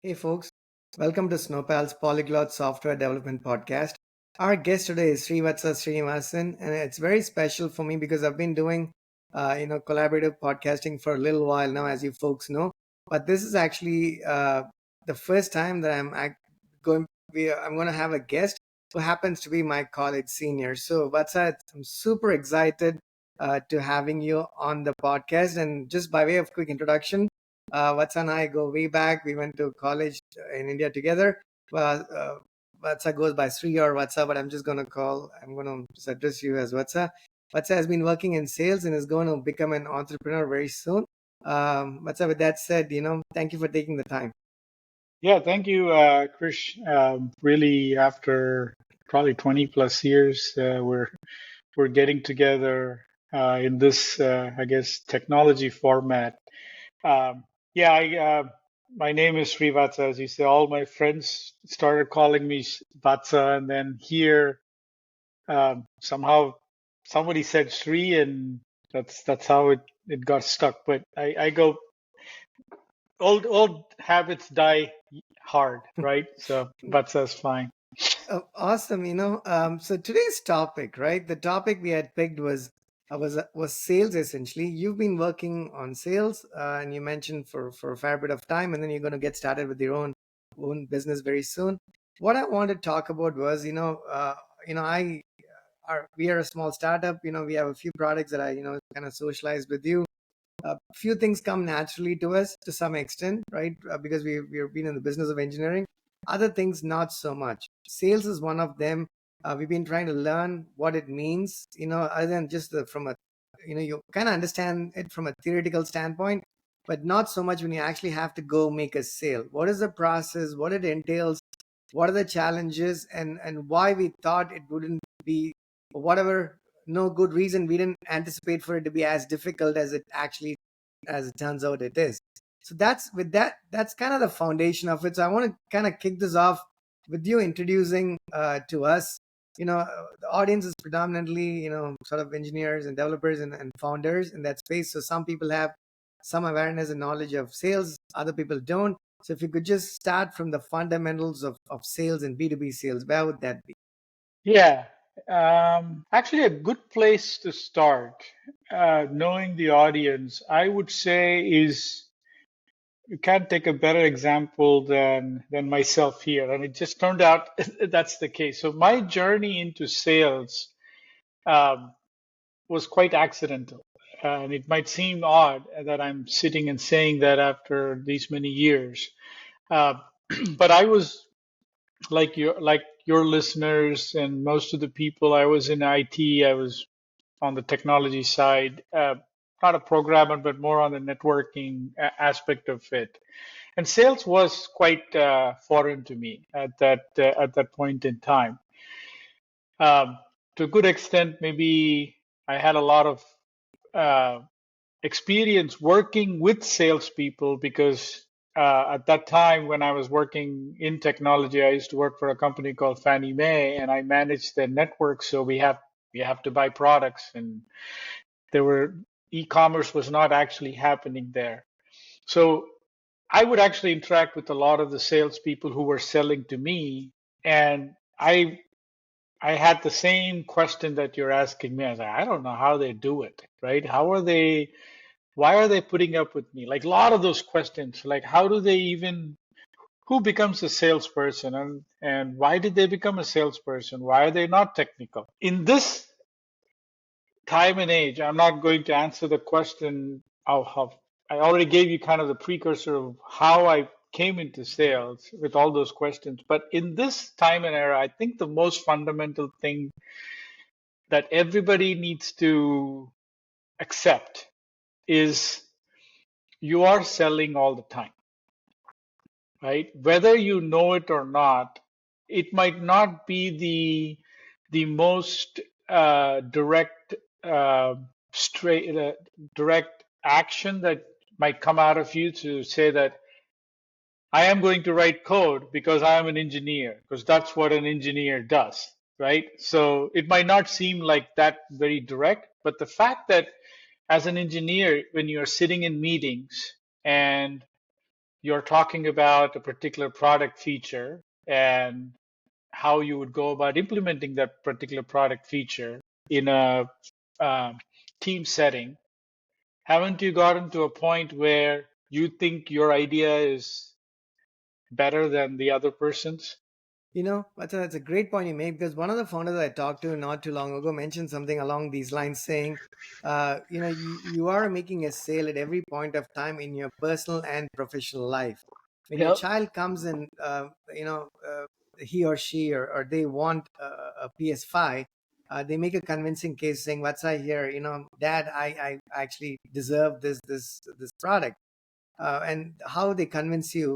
Hey folks, welcome to Snowpal's Polyglot Software Development Podcast. Our guest today is Srivatsa Srinivasan, and it's very special for me because I've been doing, collaborative podcasting for a little while now, as you folks know. But this is actually the first time that going. I'm going to have a guest who happens to be my college senior. So, Vatsa, I'm super excited to having you on the podcast. And just by way of quick introduction. Vatsa and I go way back. We went to college in India together. Vatsa goes by Sri or Vatsa, but I'm going to just address you as Vatsa. Vatsa has been working in sales and is going to become an entrepreneur very soon. Vatsa, with that said, thank you for taking the time. Yeah, thank you, Krish. Really, after probably 20 plus years, we're getting together in this, I guess, technology format. Um, yeah, my name is Srivatsa, as you say. All my friends started calling me Vatsa, and then here somehow somebody said Sri, and that's how it got stuck. But I go old habits die hard, right? So Vatsa's fine. Awesome. So today's topic, right? The topic we had picked was sales essentially. You've been working on sales, and you mentioned for a fair bit of time, and then you're going to get started with your own business very soon. What I wanted to talk about was, I are we are a small startup. We have a few products that I kind of socialized with you. A few things come naturally to us to some extent, right? Because we've been in the business of engineering. Other things, not so much. Sales is one of them. We've been trying to learn what it means, other than just from a, you kind of understand it from a theoretical standpoint, but not so much when you actually have to go make a sale. What is the process? What it entails? What are the challenges? And why we thought it wouldn't be, for whatever no good reason, we didn't anticipate for it to be as difficult as it turns out it is. So that's kind of the foundation of it. So I want to kind of kick this off with you introducing to us. The audience is predominantly sort of engineers and developers and founders in that space. So some people have some awareness and knowledge of sales, other people don't. So if you could just start from the fundamentals of sales and B2B sales, where would that be? Yeah, actually, a good place to start, knowing the audience, I would say, is you can't take a better example than myself here, and it just turned out that's the case. So my journey into sales um, was quite accidental, and it might seem odd that I'm sitting and saying that after these many years. Uh, but I was like your listeners and most of the people. I was in IT. I was on the technology side, not a programmer, but more on the networking aspect of it. And sales was quite foreign to me at that point in time. Um, to a good extent, maybe I had a lot of uh, experience working with salespeople because at that time when I was working in technology, I used to work for a company called Fannie Mae, and I managed their network. So we have to buy products, and there were e-commerce was not actually happening there. So I would actually interact with a lot of the salespeople who were selling to me, and I had the same question that you're asking me. I was like, I don't know how they do it, right? Why are they putting up with me? Like a lot of those questions, like how do they even, who becomes a salesperson, and why did they become a salesperson? Why are they not technical? In this time and age, I'm not going to answer the question of how I already gave you kind of the precursor of how I came into sales with all those questions. But in this time and era, I think the most fundamental thing that everybody needs to accept is you are selling all the time, right? Whether you know it or not, it might not be the most direct straight direct action that might come out of you to say that I am going to write code because I am an engineer, because that's what an engineer does, right? So it might not seem like that very direct, but the fact that as an engineer, when you're sitting in meetings and you're talking about a particular product feature and how you would go about implementing that particular product feature in a um, team setting, haven't you gotten to a point where you think your idea is better than the other person's? That's a great point you make, because one of the founders I talked to not too long ago mentioned something along these lines, saying, you are making a sale at every point of time in your personal and professional life. When your Yep. child comes in, he or she or they want a PS5, they make a convincing case saying, "What's I here? Dad, I actually deserve this product." And how they convince you,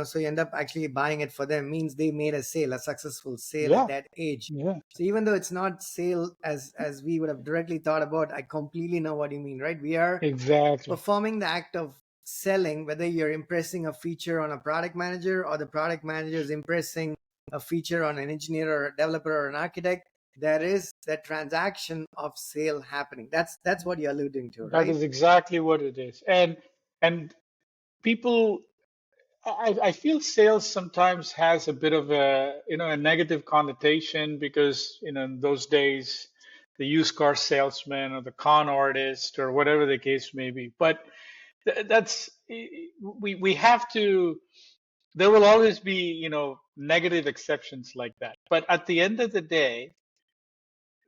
so you end up actually buying it for them, means they made a successful sale at Yeah. that age. Yeah. So even though it's not sale as we would have directly thought about, I completely know what you mean, right? We are Exactly. performing the act of selling, whether you're impressing a feature on a product manager or the product manager is impressing a feature on an engineer or a developer or an architect. There is that transaction of sale happening. That's what you're alluding to, That right? is exactly what it is. And people, I feel sales sometimes has a bit of a negative connotation because, in those days, the used car salesman or the con artist or whatever the case may be. But that's we have to. There will always be, negative exceptions like that. But at the end of the day,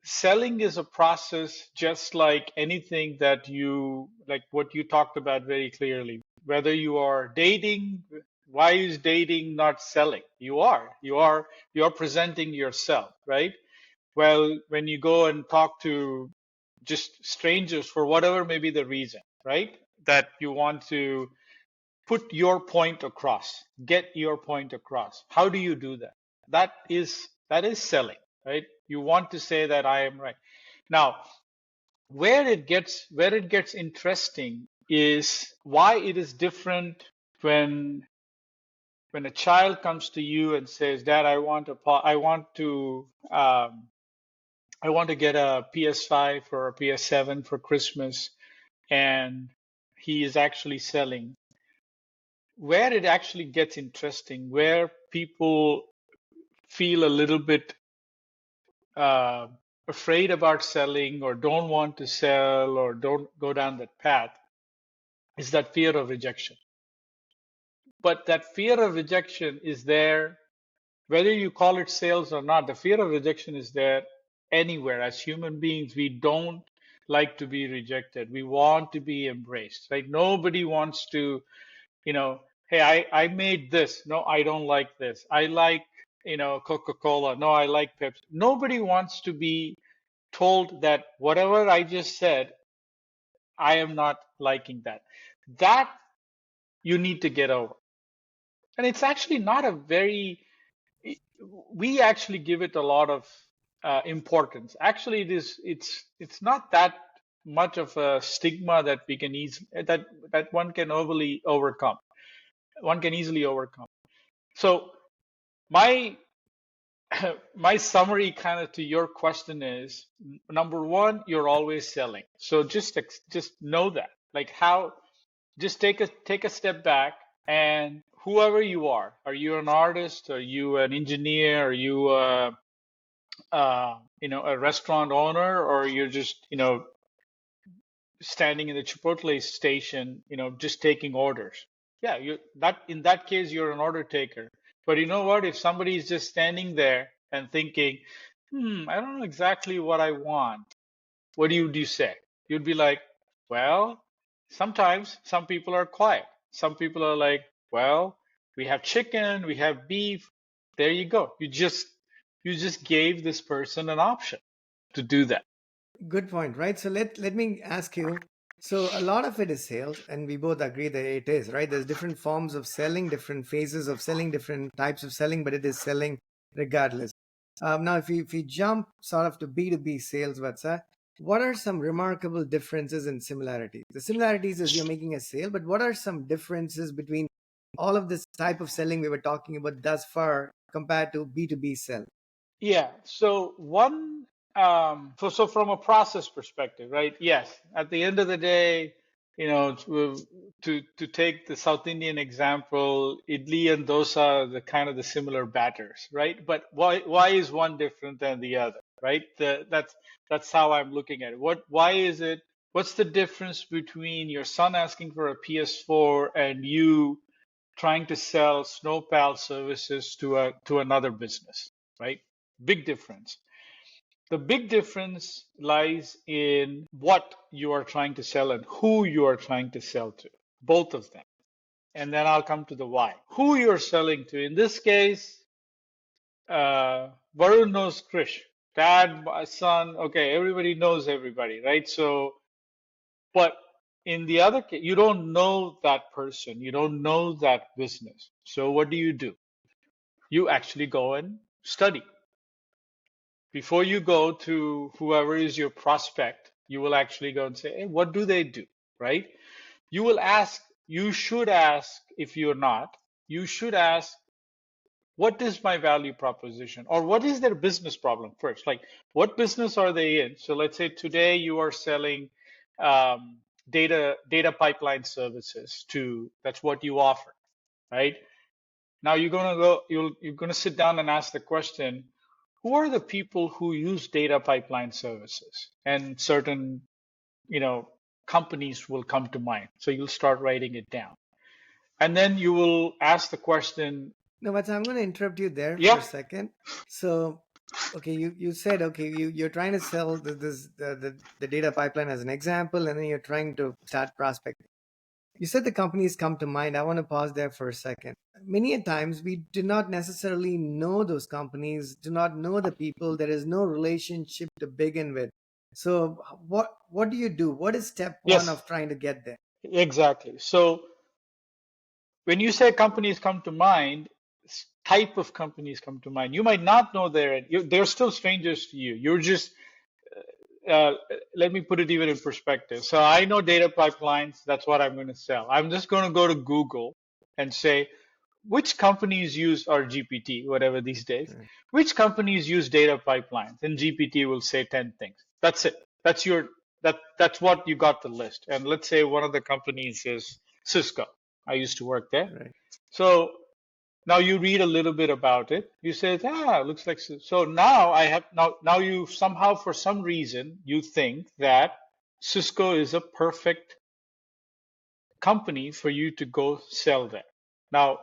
selling is a process just like anything that like what you talked about very clearly. Whether you are dating, why is dating not selling? You are presenting yourself, right? Well, when you go and talk to just strangers for whatever may be the reason, right? That you want to put your point across, get your point across. How do you do that? That is selling, right? You want to say that I am right. Now, where it gets interesting is why it is different when a child comes to you and says, "Dad, I want to get a PS5 or a PS7 for Christmas," and he is actually selling. Where it actually gets interesting, where people feel a little bit uh, afraid about selling or don't want to sell or don't go down that path, is that fear of rejection. But that fear of rejection is there, whether you call it sales or not. The fear of rejection is there anywhere. As human beings, we don't like to be rejected. We want to be embraced, right? Nobody wants to, hey, I made this. No, I don't like this. I like, Coca-Cola. No, I like Pepsi. Nobody wants to be told that whatever I just said, I am not liking that. That you need to get over. And it's actually not a very, we actually give it a lot of importance. Actually, it's not that much of a stigma that we can that one can overly overcome. One can easily overcome. So my my summary kind of to your question is, number one, you're always selling. So just know that. Like how just take a step back, and whoever you are you an artist, are you an engineer, are you a restaurant owner, or you're just standing in the Chipotle station, just taking orders. Yeah, in that case, you're an order taker. But you know what? If somebody is just standing there and thinking, I don't know exactly what I want, what do you say? You'd be like, well, sometimes some people are quiet. Some people are like, well, we have chicken, we have beef. There you go. You just gave this person an option to do that. Good point, right? So let me ask you. So a lot of it is sales, and we both agree that it is, right? There's different forms of selling, different phases of selling, different types of selling, but it is selling regardless. Now, if we jump sort of to B2B sales, what are some remarkable differences and similarities? The similarities is you're making a sale, but what are some differences between all of this type of selling we were talking about thus far compared to B2B sell? Yeah. So so from a process perspective, right? Yes. At the end of the day, to take the South Indian example, idli and dosa are the kind of the similar batters, right? But why is one different than the other, right? That's how I'm looking at it. Why is it? What's the difference between your son asking for a PS4 and you trying to sell Snowpal services to another business, right? Big difference. The big difference lies in what you are trying to sell and who you are trying to sell to, both of them. And then I'll come to the why. Who you're selling to. In this case, Varun knows Krish. Dad, my son, okay, everybody knows everybody, right? So, but in the other case, you don't know that person, you don't know that business. So, what do? You actually go and study. Before you go to whoever is your prospect, you will actually go and say, hey, what do they do? Right? You will ask, you should ask, if you're not, you should ask, what is my value proposition? Or what is their business problem first? Like, what business are they in? So let's say today you are selling um, data pipeline services to, that's what you offer, right? Now you're gonna sit down and ask the question, who are the people who use data pipeline services? And certain, you know, companies will come to mind. So you'll start writing it down. And then you will ask the question, No, but I'm going to interrupt you there for yeah, a second. So, okay, you said, okay, you're trying to sell the data pipeline as an example, and then you're trying to start prospecting. You said the companies come to mind. I want to pause there for a second. Many a times we do not necessarily know those companies, do not know the people. There is no relationship to begin with. So what do you do? What is step one yes, of trying to get there? exactly. So when you say companies come to mind, type of companies come to mind. You might not know they're still strangers to you. You're just uh, let me put it even in perspective. So I know data pipelines. That's what I'm going to sell. I'm just going to go to Google and say, which companies use, or GPT, whatever these days, Right. which companies use data pipelines? And GPT will say 10 things. That's it. That's what you got the list. And let's say one of the companies is Cisco. I used to work there. Right. So now you read a little bit about it. You say, looks like so. So now I have now you somehow for some reason you think that Cisco is a perfect company for you to go sell there. Now,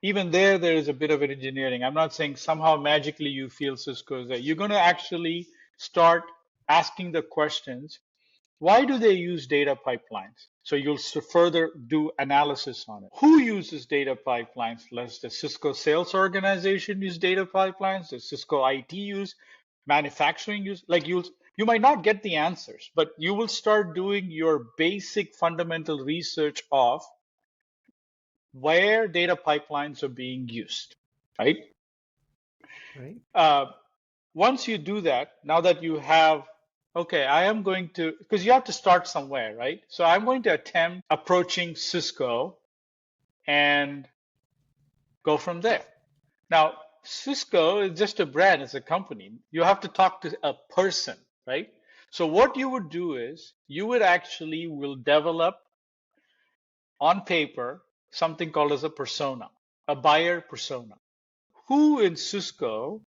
even there is a bit of an engineering. I'm not saying somehow magically you feel Cisco is there. You're going to actually start asking the questions. Why do they use data pipelines? So you'll further do analysis on it. Who uses data pipelines? Does the Cisco sales organization use data pipelines? Does Cisco IT use? Manufacturing use? Like you might not get the answers, but you will start doing your basic fundamental research of where data pipelines are being used, right? Right. Uh, Once you do that, now that you have, okay, I am going to, because you have to start somewhere, right? So I'm going to attempt approaching Cisco and go from there. Now, Cisco is just a brand, it's a company. You have to talk to a person, right? So what you would do is you would actually will develop on paper something called as a persona, a buyer persona. Who in Cisco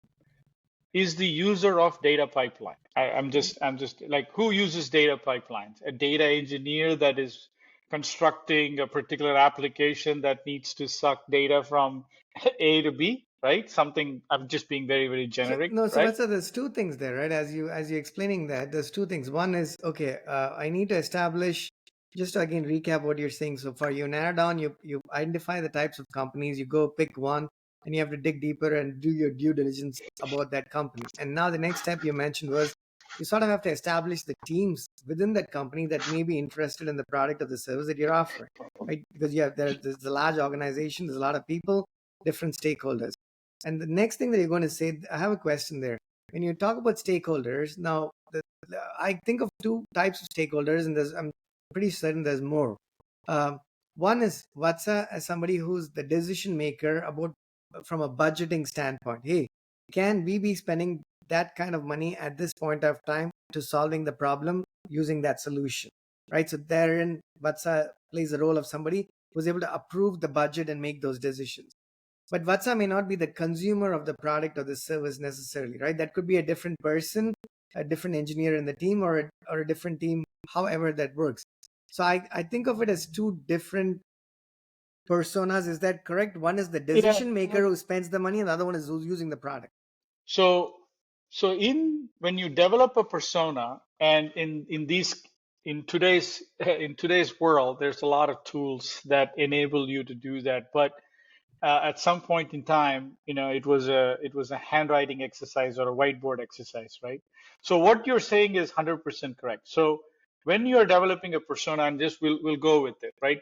is the user of data pipeline? Right. I'm just like, who uses data pipelines? A data engineer that is constructing a particular application that needs to suck data from A to B, right? Something, I'm just being very, very So generic, no, so right? that's there's two things there, right? As you explaining that, there's two things. One is okay. I need to establish. Just to again recap what you're saying so far. You narrow down. You identify the types of companies. You go pick one, and you have to dig deeper and do your due diligence about that company. And now the next step you mentioned was you sort of have to establish the teams within that company that may be interested in the product or the service that you're offering, right? Because you have there's a large organization. There's a lot of people, different stakeholders. And the next thing that you're going to say, I have a question there. When you talk about stakeholders, now I think of two types of stakeholders, and I'm pretty certain there's more. Um, One is Vatsa as somebody who's the decision maker about from a budgeting standpoint. Hey, can we be spending that kind of money at this point of time to solving the problem using that solution? right? So therein, Vatsa plays the role of somebody who's able to approve the budget and make those decisions. But Vatsa may not be the consumer of the product or the service necessarily, right? That could be a different person, a different engineer in the team, or a different team, however that works. So I think of it as two different personas. Is that correct? One is the Yeah. decision maker who spends the money, and the other one is who's using the product. So, so in when you develop a persona, and in today's in today's world, there's a lot of tools that enable you to do that. But at some point in time, it was a handwriting exercise or a whiteboard exercise, right? So what you're saying is 100% correct. So when you're developing a persona, and just we'll go with it, right?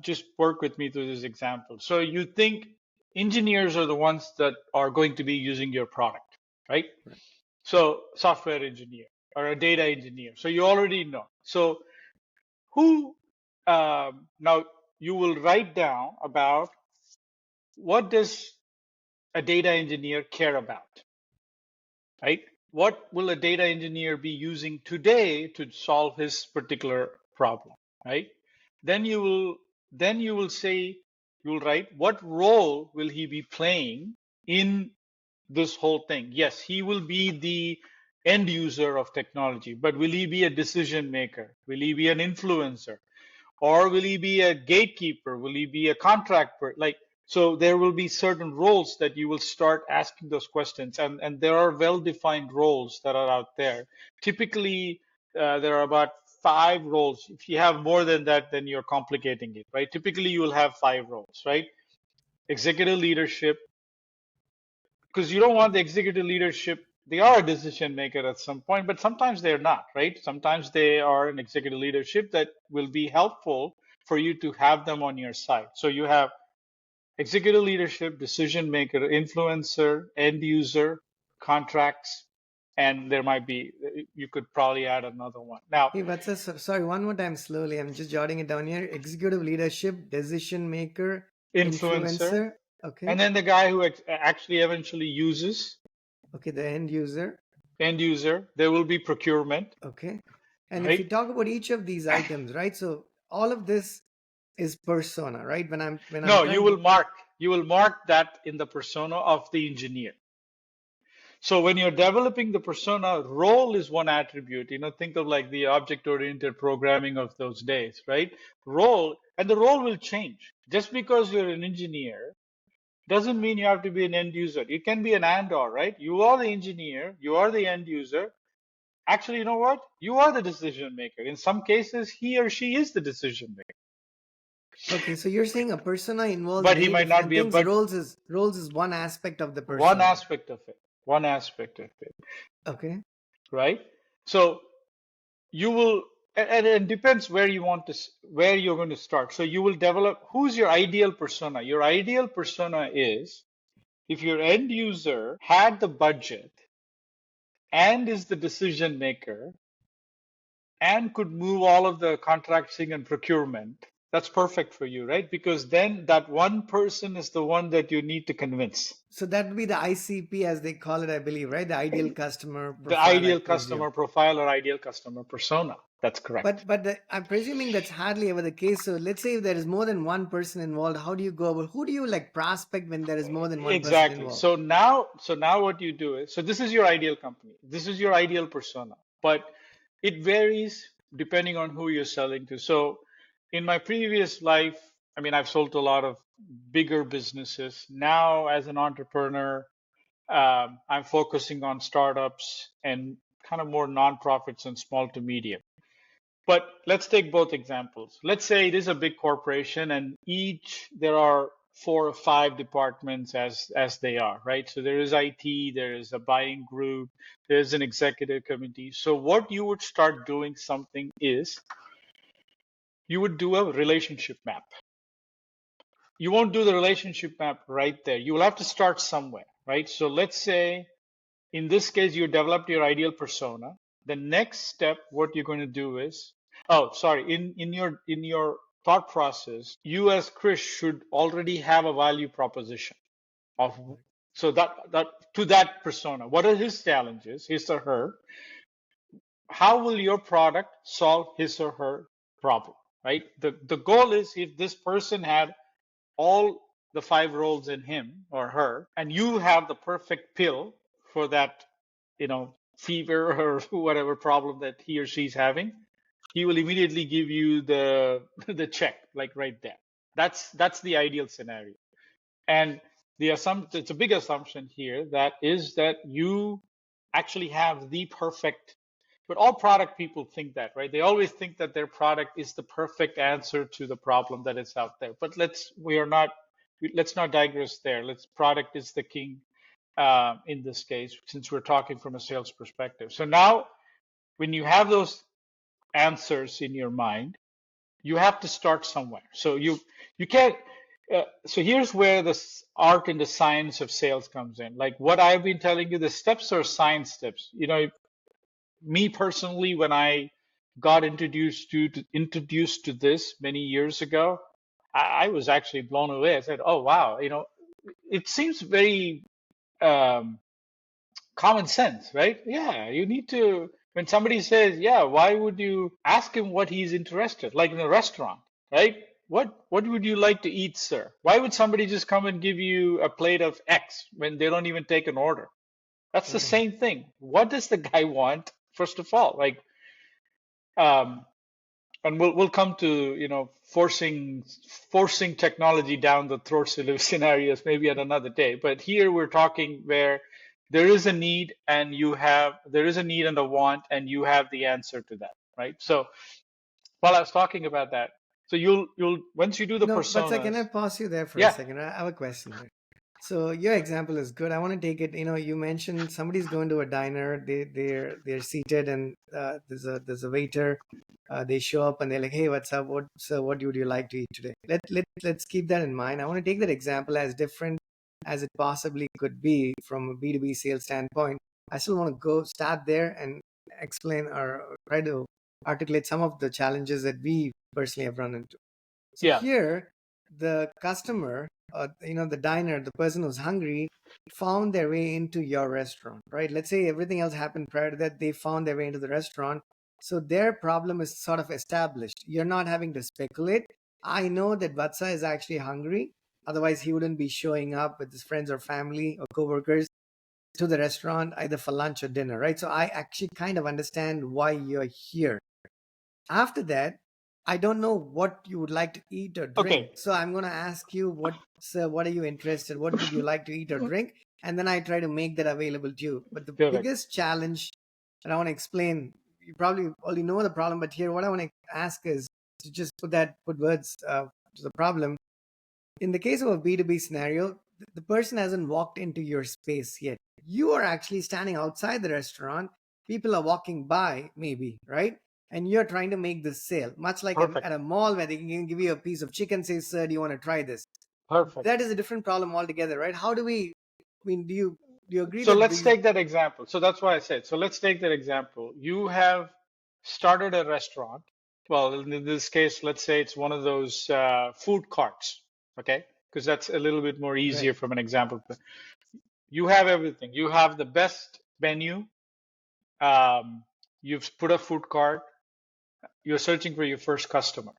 Just work with me through this example. So you think engineers are the ones that are going to be using your product, right? Right. So software engineer or a data engineer. So you already know. So who now you will write down about what does a data engineer care about, right? What will a data engineer be using today to solve his particular problem, right? Then you will say, you will write, what role will he be playing in this whole thing? Yes, he will be the end user of technology, but will he be a decision maker? Will he be an influencer? Or will he be a gatekeeper? Will he be a contractor? Like, so there will be certain roles that you will start asking those questions, and there are well-defined roles that are out there. Typically, there are about 5 roles. If you have more than that, then you're complicating it, right? Typically, you will have 5 roles, right? Executive leadership, because you don't want the executive leadership. They are a decision maker at some point, but sometimes they're not, right? Sometimes they are an executive leadership that will be helpful for you to have them on your side. So you have executive leadership, decision maker, influencer, end user, contracts, and there might be, you could probably add another one. Now, Hey, Vatsa, sorry, one more time slowly. I'm just jotting it down here. Executive leadership, decision maker, influencer, influencer. Okay. and then the guy who actually eventually uses, Okay, the end user. end user, there will be procurement, Okay. And if right? you talk about each of these items, right? So all of this is persona, right? When I'm No, trying to you will mark that in the persona of the engineer. So when you're developing the persona, role is one attribute. Think of like the object-oriented programming of those days, right? Role, and the role will change. Just because you're an engineer doesn't mean you have to be an end user. You can be an and/or, right? You are the engineer, you are the end user. Actually, you know what? You are the decision maker. In some cases, he or she is the decision maker, okay, so you're saying a persona involves but he many might not different be a, things. but Roles is one aspect of the one persona. aspect of it, one aspect of it, Okay. right? So you will, and it depends where you want to, where you're going to start. So you will develop who's your ideal persona. Your ideal persona is if your end user had the budget and is the decision maker and could move all of the contracting and procurement. That's perfect for you, right? Because then that one person is the one that you need to convince. So that would be the ICP as they call it, I believe, right? The ideal customer The profile, I ideal presume. customer profile or ideal customer persona. That's correct. I'm presuming that's hardly ever the case. So let's say if there is more than one person involved, how do you go about? Who do you like prospect when there is more than one person Exactly. involved? So now what you do is, so this is your ideal company. This is your ideal persona, but it varies depending on who you're selling to. So in my previous life, I mean, I've sold to a lot of bigger businesses. Now, as an entrepreneur, I'm focusing on startups and kind of more nonprofits and small to medium. But let's take both examples. Let's say it is a big corporation and each there are 4 or 5 departments as they are, right? So there is IT, there is a buying group, there's an executive committee. So what you would start doing something is you would do a relationship map. You won't do the relationship map right there. You will have to start somewhere, right? So let's say in this case, you developed your ideal persona. The next step, what you're going to do is, oh, sorry, in your thought process, you as Krish should already have a value proposition of, so that to that persona. What are his challenges, his or her? how will your product solve his or her problem, right? The goal is, if this person had all the five roles in him or her, and you have the perfect pill for that, fever or whatever problem that he or she's having, he will immediately give you the the check, like right there. That's the ideal scenario. And the assumption, it's a big assumption here, that is that you actually have the perfect, but all product people think that, right? They always think that their product is the perfect answer to the problem that is out there. But let's not digress there. Product is the king in this case, since we're talking from a sales perspective. So now, when you have those answers in your mind, you have to start somewhere. So you can't. So here's where the art and the science of sales comes in. Like what I've been telling you, the steps are science steps. Me personally, when I got introduced to this many years ago, I was actually blown away. I said, "Oh wow, it seems very um, common sense, right? Yeah, you need to, when somebody says, yeah, why would you ask him what he's interested, like in a restaurant, right? What would you like to eat, sir? Why would somebody just come and give you a plate of X when they don't even take an order? That's the Mm. same thing. What does the guy want, first of all? Um, and we'll come to, forcing technology down the throat scenarios maybe at another day. But here we're talking where there is a need, and there is a need and a want, and you have the answer to that, right? So while I was talking about that, so you'll once you do the No, but can I personas. pause you there for a Yeah. second? I have a question there. So your example is good. I want to take it. You mentioned somebody's going to a diner. They're seated, and there's a waiter. They show up and they're like, "Hey, what's up? What would you like to eat today?" Let's keep that in mind. I want to take that example as different as it possibly could be from a B2B sales standpoint. I still want to go start there and explain or try to articulate some of the challenges that we personally have run into. So Yeah. here, the customer, the diner, the person who's hungry, found their way into your restaurant, right? Let's say everything else happened prior to that, they found their way into the restaurant. So their problem is sort of established. You're not having to speculate. I know that Vatsa is actually hungry. Otherwise, he wouldn't be showing up with his friends or family or coworkers to the restaurant either for lunch or dinner, right? So I actually kind of understand why you're here. After that, I don't know what you would like to eat or drink. Okay. So I'm going to ask you, sir, what are you interested? What would you like to eat or drink? And then I try to make that available to you. But the Correct. biggest challenge that I want to explain, you probably already know the problem, but here what I want to ask is to just put words to the problem. In the case of a B2B scenario, the person hasn't walked into your space yet. You are actually standing outside the restaurant. People are walking by, maybe, right? And you're trying to make this sale, much like at Perfect. a mall where they can give you a piece of chicken, say, sir, do you want to try this? Perfect. That is a different problem altogether, right? How do we, I mean, do you agree So that let's these, take that example. So that's why I said, so let's take that example. You have started a restaurant. Well, in this case, let's say it's one of those food carts, okay? Because that's a little bit more easier right? from an example. You have everything. You have the best menu. Um, you've put a food cart. You're searching for your first customer,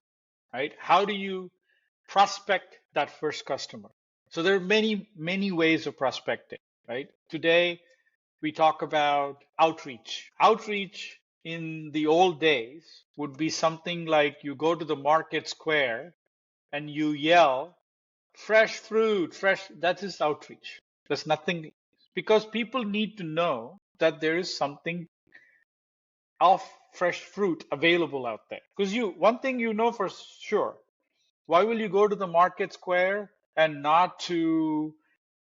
right? How do you prospect that first customer? So there are many, many ways of prospecting, right? Today, we talk about outreach. Outreach in the old days would be something like you go to the market square and you yell, fresh fruit, fresh. That is outreach. There's nothing, because people need to know that there is something of fresh fruit available out there. Because one thing you know for sure, why will you go to the market square and not to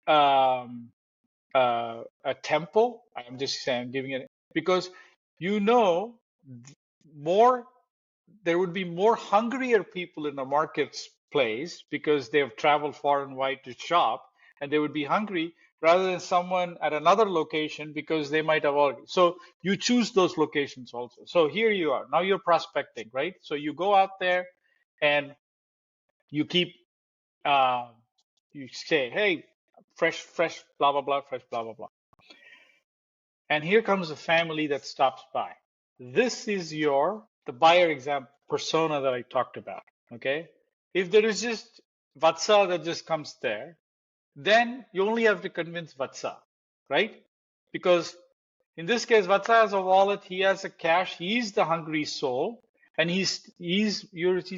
um, a temple? I'm just saying, giving it, because you know more, there would be more hungrier people in the marketplace because they have traveled far and wide to shop, and they would be hungry, rather than someone at another location because they might have already. So you choose those locations also. So here you are. Now you're prospecting, right? So you go out there and you keep, uh, you say, hey, fresh, blah, blah, blah, fresh, blah, blah, blah. And here comes a family that stops by. This is the buyer example persona that I talked about. Okay. If there is just Vatsa that just comes there, then you only have to convince Vatsa, right? Because in this case, Vatsa has a wallet, he has a cash, he's the hungry soul, and he's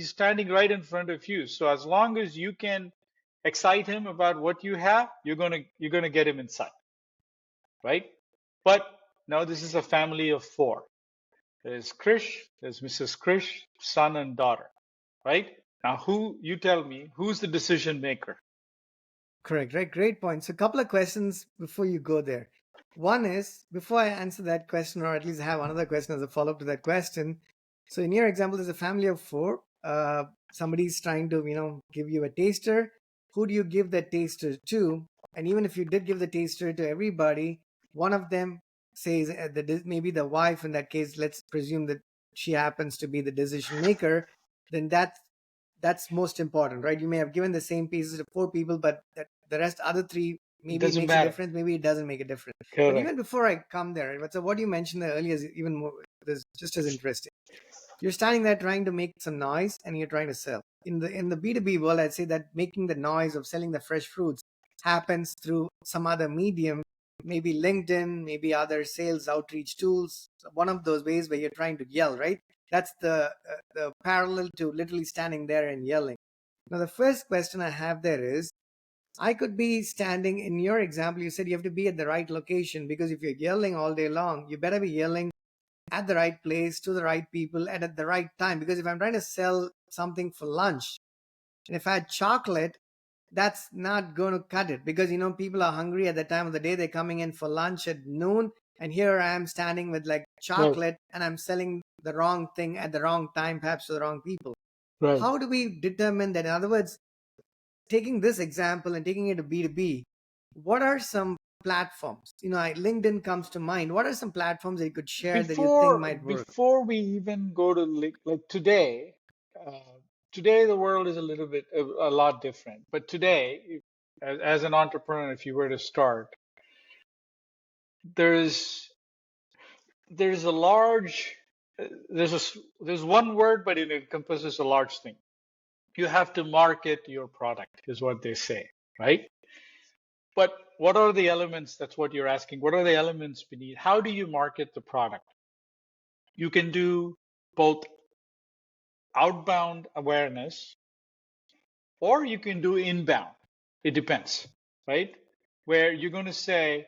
standing right in front of you. So as long as you can excite him about what you have, you're gonna get him inside, right? But now this is a family of four. There's Krish, there's Mrs. Krish, son and daughter, right? Now who you tell me who's the decision maker? Correct, right? Great point. So, a couple of questions before you go there. One is, before I answer that question, or at least have another question as a follow up to that question. So, in your example, there's a family of four. Somebody's trying to, give you a taster. Who do you give that taster to? And even if you did give the taster to everybody, one of them says that maybe the wife, in that case, let's presume that she happens to be the decision maker, then that's most important, right? You may have given the same pieces to four people, but the rest other three, It maybe it doesn't makes a matter. difference, maybe it doesn't make a difference. But even Correct. before I come there, so what you mentioned there earlier is even more, is just as interesting. You're standing there trying to make some noise and you're trying to sell. In the B2B world, I'd say that making the noise of selling the fresh fruits happens through some other medium, maybe LinkedIn, maybe other sales outreach tools, one of those ways where you're trying to yell, right? That's the parallel to literally standing there and yelling. Now, the first question I have there is, I could be standing in your example. You said you have to be at the right location, because if you're yelling all day long, you better be yelling at the right place to the right people and at the right time. Because if I'm trying to sell something for lunch, and if I had chocolate, that's not going to cut it, because people are hungry at the time of the day. They're coming in for lunch at noon, and here I am standing with like Right. chocolate, and I'm selling the wrong thing at the wrong time, perhaps to the wrong people. Right. How do we determine that? In other words, taking this example and taking it to B2B, what are some platforms? LinkedIn comes to mind. What are some platforms that you could share that you think might work? Before we even go to like today, uh, today the world is a little bit a lot different. But today, as an entrepreneur, if you were to start, there's there's a large there's one word, but it encompasses a large thing. You have to market your product, is what they say, right? But what are the elements? That's what you're asking. What are the elements beneath? How do you market the product? You can do both outbound awareness or you can do inbound. It depends, right? Where you're going to say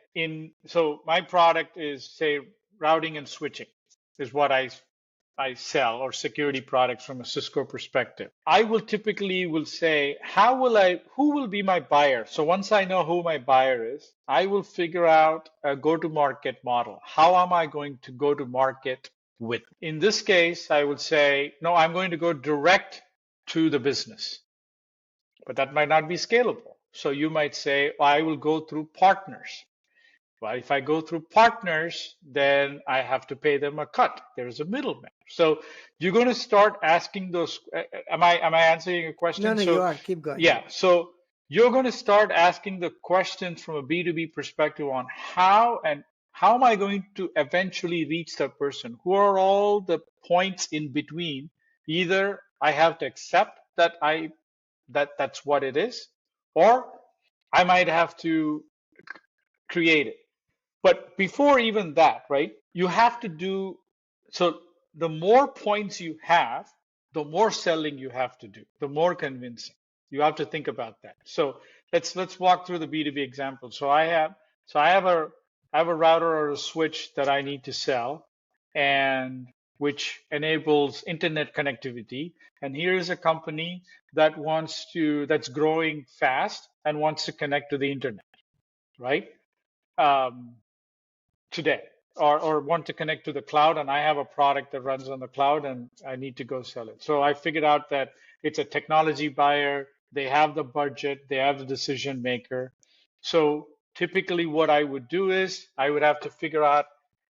so my product is, say, routing and switching is what I sell, or security products from a Cisco perspective. I will typically will say, who will be my buyer? So once I know who my buyer is, I will figure out a go-to-market model. How am I going to go to market with? In this case, I would say, no, I'm going to go direct to the business, but that might not be scalable. So you might say, well, I will go through partners. Well, if I go through partners, then I have to pay them a cut. There's a middleman. So you're going to start asking those. Am I answering your No, question? no, you So are. Keep going. yeah. So you're going to start asking the questions from a B2B perspective on how am I going to eventually reach that person? Who are all the points in between? Either I have to accept that's what it is, or I might have to create it. But before even that, right, you have to do so. The more points you have, the more selling you have to do, the more convincing. You have to think about that. So let's walk through the B2B example. So I have a router or a switch that I need to sell, and which enables internet connectivity. And here is a company that's growing fast and wants to connect to the internet, right? Um, Today, or want to connect to the cloud, and I have a product that runs on the cloud and I need to go sell it. So I figured out that it's a technology buyer, they have the budget, they have the decision maker. So typically what I would do is I would have to figure out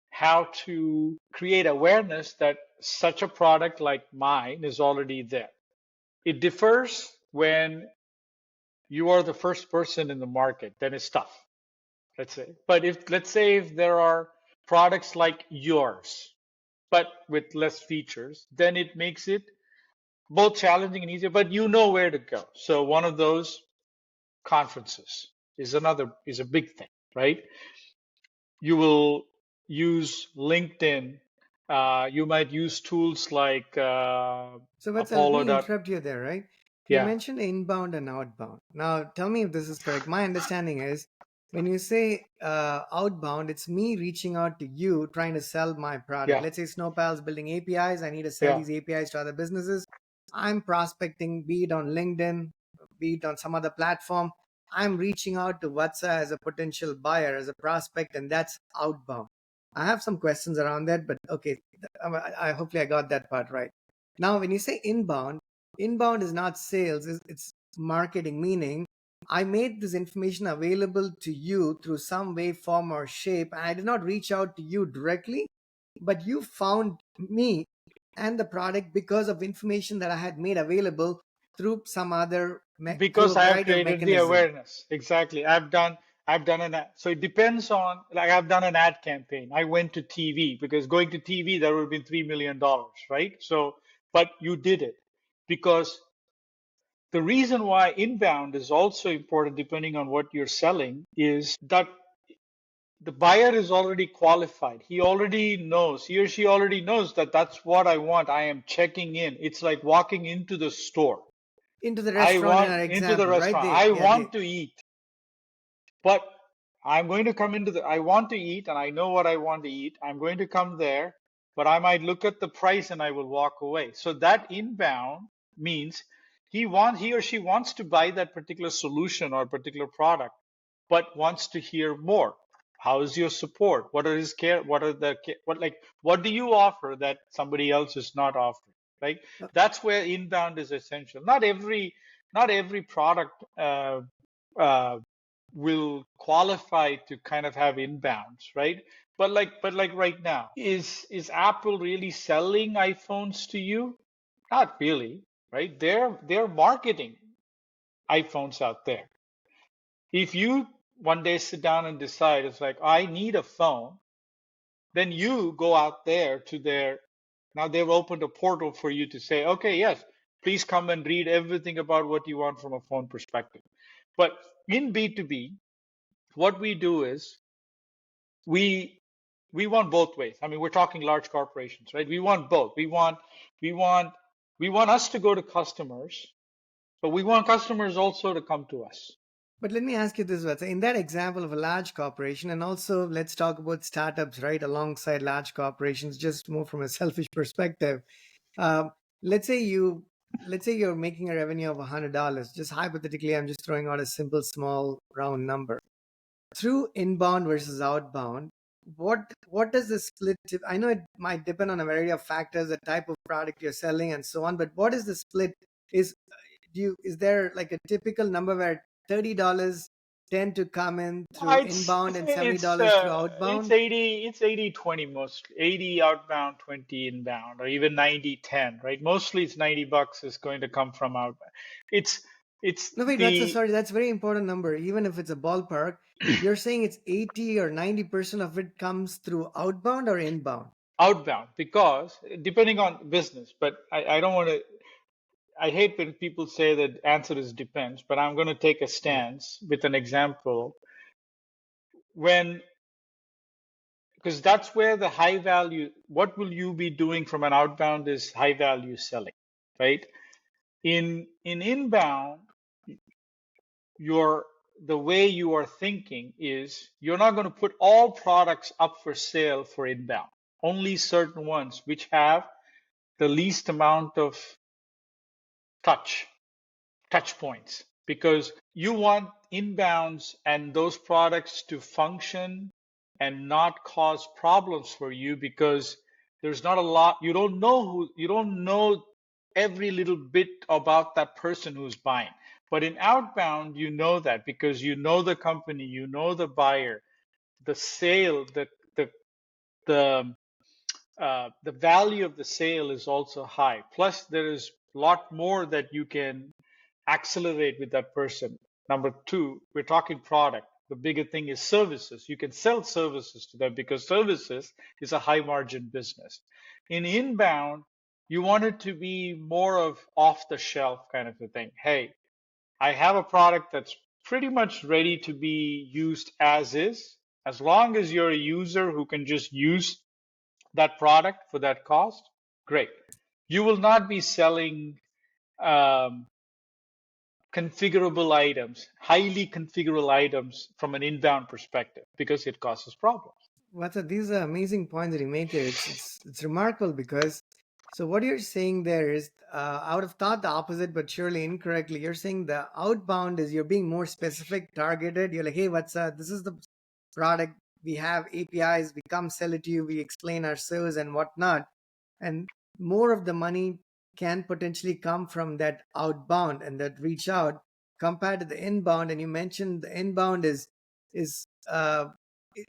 how to create awareness that such a product like mine is already there. It differs when you are the first person in the market, then it's tough, let's say. But let's say if there are products like yours, but with less features, then it makes it both challenging and easier, but you know where to go. So one of those, conferences, is a big thing, right? You will use LinkedIn. You might use tools like So let Apollo. me interrupt you there, right? You Yeah, mentioned inbound and outbound. Now, tell me if this is correct. My understanding is when you say outbound, it's me reaching out to you trying to sell my product. yeah, Let's say Snowpal is building APIs. I need to sell yeah. these APIs to other businesses. I'm prospecting, be it on LinkedIn, be it on some other platform. I'm reaching out to Vatsa as a potential buyer, as a prospect, and that's outbound. I have some questions around that, but okay, I hopefully I got that part right. Now, when you say inbound, inbound is not sales, it's marketing, meaning I made this information available to you through some way, form, or shape. And I did not reach out to you directly, but you found me and the product because of information that I had made available through some other, through Because a I have variety of created the mechanism. awareness. Exactly. I've done an ad. So it depends on, like, I've done an ad campaign. I went to TV because going to TV, that would have been $3 million, right? So, but you did it because the reason why inbound is also important, depending on what you're selling, is that the buyer is already qualified. He already knows, he or she already knows that that's what I want. I am checking in. It's like walking into the store. Into the I restaurant in want our into the example, right? restaurant. I Yeah, want to eat, but I'm going to come into the, I want to eat and I know what I want to eat. I'm going to come there, but I might look at the price and I will walk away. So that inbound means he or she wants to buy that particular solution or particular product, but wants to hear more. How is your support? What are his care? What are the what like what do you offer that somebody else is not offering? Right? That's where inbound is essential. Not every product uh, will qualify to kind of have inbounds, right? But like right now, is Apple really selling iPhones to you? Not really, right? They're marketing iPhones out there. If you one day sit down and decide it's like I need a phone, then you go out there to their, now they've opened a portal for you to say, okay, yes, please come and read everything about what you want from a phone perspective. But in B2B, what we do is we we want both ways. I mean, we're talking large corporations, right? We want both. We want we want us to go to customers, but we want customers also to come to us. but let me ask you this, Vatsa. In that example of a large corporation, and also let's talk about startups, right, alongside large corporations, just more from a selfish perspective. Um, let's say you, let's say you're making a revenue of $100. Just hypothetically, I'm just throwing out a simple, small, round number. Through inbound versus outbound, what does the split? I know it might depend on a variety of factors, the type of product you're selling, and so on. But what is the split? Is is there like a typical number where $30 tend to come in through inbound and $70 through It's outbound? 80/20 mostly. 80 outbound, 20 inbound, or even 90/10, right? Mostly it's $90 is going to come from outbound. It's No, wait, that's a the sorry. That's a very important number. Even if it's a ballpark, you're saying it's 80 or 90% of it comes through outbound or inbound. outbound because depending on business, but I don't want to, I hate when people say that answer is depends, but I'm going to take a Yeah. stance with an example when, because that's where the high value, what will you be doing from an outbound is high value selling, right? In inbound, your the way you are thinking is you're not going to put all products up for sale for inbound, only certain ones which have the least amount of touch touch points, because you want inbounds and those products to function and not cause problems for you, because there's not a lot, you don't know every little bit about that person who's buying. But in outbound, you know that because you know the company, you know the buyer, the sale, the the value of the sale is also high. Plus, there is a lot more that you can accelerate with that person. Number two, we're talking product. The bigger thing is services. You can sell services to them because services is a high margin business. In inbound, you want it to be more of off the shelf kind of a thing. Hey, I have a product that's pretty much ready to be used as is. As long as you're a user who can just use that product for that cost, great. You will not be selling um, configurable items, highly configurable items from an inbound perspective because it causes problems. These are amazing points that you make here. It's remarkable because so what you're saying there is I would have thought the opposite, but surely incorrectly. You're saying the outbound is you're being more specific, targeted. You're like, hey, this is the product we have APIs. We come sell it to you. We explain our service and whatnot, and more of the money can potentially come from that outbound and that reach out compared to the inbound. And you mentioned the inbound is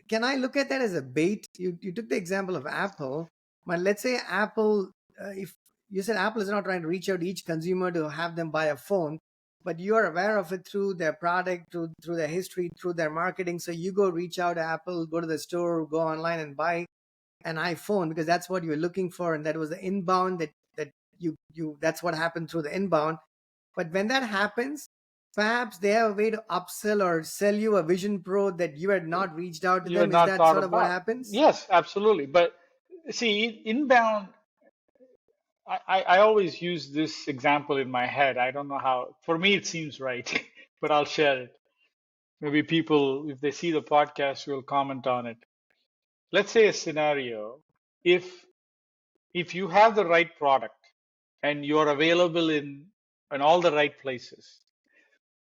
can I look at that as a bait? You took the example of Apple, but let's say Apple, if you said Apple is not trying to reach out to each consumer to have them buy a phone, but you are aware of it through their product, through their history, through their marketing. So you go reach out to Apple, go to the store, go online and buy an iPhone because that's what you're looking for, and that was the inbound that you that's what happened through the inbound. But when that happens, perhaps they have a way to upsell or sell you a Vision Pro that you had not reached out to You had them. Is not that thought sort of what about. happens? Yes, absolutely. But see, inbound, I always use this example in my head. I don't know how, for me, it seems right, but I'll share it. Maybe people, if they see the podcast, will comment on it. Let's say a scenario. If if you have the right product and you're available in all the right places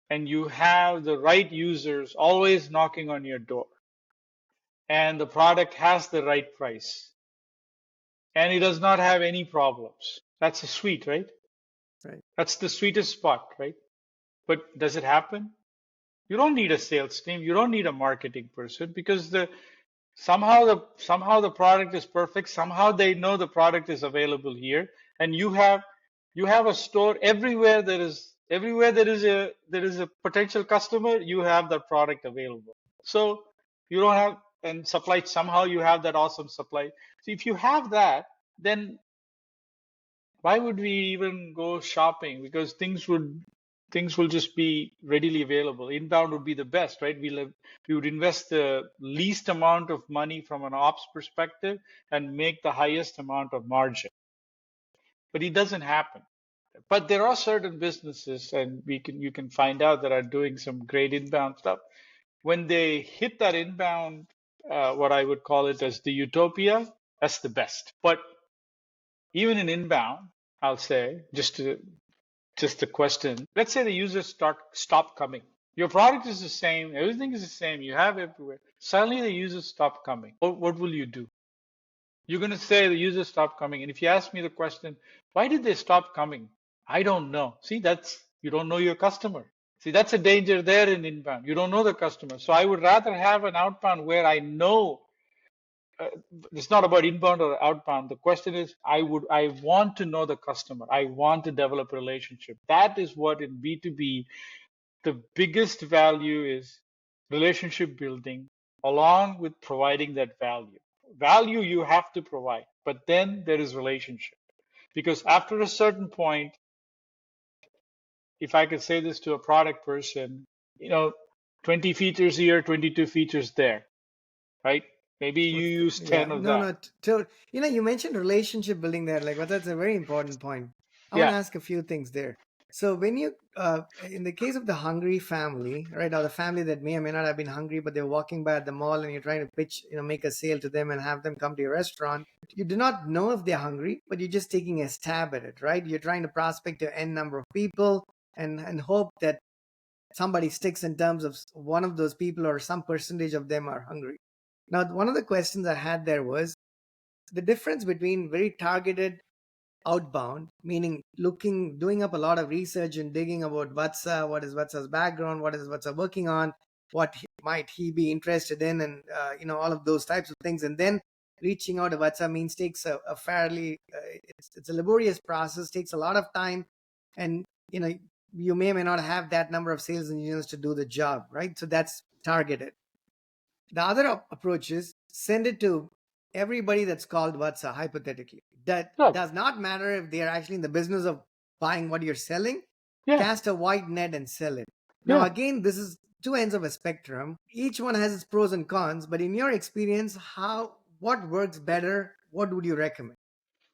and you have the right users always knocking on your door and the product has the right price and it does not have any problems, that's a sweet, right? Right. That's the sweetest spot, right? But does it happen? You don't need a sales team, you don't need a marketing person because the somehow the product is perfect, somehow they know the product is available here, and you have a store everywhere there is a potential customer, you have that product available. So you don't have, and supply, somehow you have that awesome supply. So if you have that, then why would we even go shopping? Because things will just be readily available. Inbound would be the best, right? We would invest the least amount of money from an ops perspective and make the highest amount of margin. But it doesn't happen. But there are certain businesses, and you can find out, that are doing some great inbound stuff. When they hit that inbound, what I would call it as the utopia, that's the best. But even in inbound, I'll say, just a question. Let's say the users stop coming. Your product is the same, everything is the same, you have everywhere. Suddenly the users stop coming. What will you do? You're going to say the users stop coming. And if you ask me the question, why did they stop coming? I don't know. See, you don't know your customer. See, that's a danger there in inbound. You don't know the customer. So I would rather have an outbound where I know, uh, it's not about inbound or outbound. The question is, I want to know the customer. I want to develop a relationship. That is what in B2B, the biggest value is relationship building along with providing that value. Value you have to provide, but then there is relationship. Because after a certain point, if I could say this to a product person, 20 features here, 22 features there, right? Maybe you use Yeah. 10 of No, that. no. You mentioned relationship building there. Like, well, that's a very important point. I want Yeah. to ask a few things there. So when in the case of the hungry family, right, or the family that may or may not have been hungry, but they're walking by at the mall and you're trying to make a sale to them and have them come to your restaurant, you do not know if they're hungry, but you're just taking a stab at it, right? You're trying to prospect to n number of people and hope that somebody sticks in terms of one of those people or some percentage of them are hungry. Now, one of the questions I had there was the difference between very targeted outbound, meaning doing up a lot of research and digging about Vatsa, what is Vatsa's background, what is Vatsa working on, might he be interested in, and all of those types of things, and then reaching out to Vatsa means takes a fairly it's a laborious process, takes a lot of time, and you may or may not have that number of sales engineers to do the job, right? So that's targeted. The other approach is send it to everybody that's called Vatsa, hypothetically. that Right. does not matter if they are actually in the business of buying what you're selling. Yeah. Cast a wide net and sell it. Now, Yeah. again, this is two ends of a spectrum. Each one has its pros and cons, but in your experience, what works better? What would you recommend?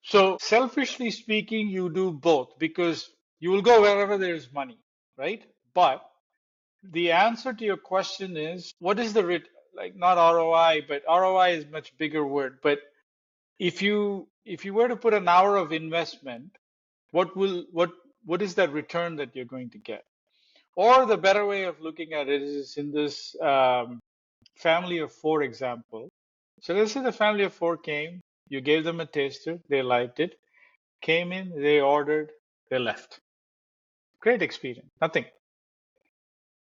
So selfishly speaking, you do both because you will go wherever there is money, right? But the answer to your question is what is the like not ROI, but ROI is much bigger word. But if you were to put an hour of investment, what is that return that you're going to get? Or the better way of looking at it is in this family of four example. So let's say the family of four came, you gave them a taster, they liked it, came in, they ordered, they left. Great experience, nothing.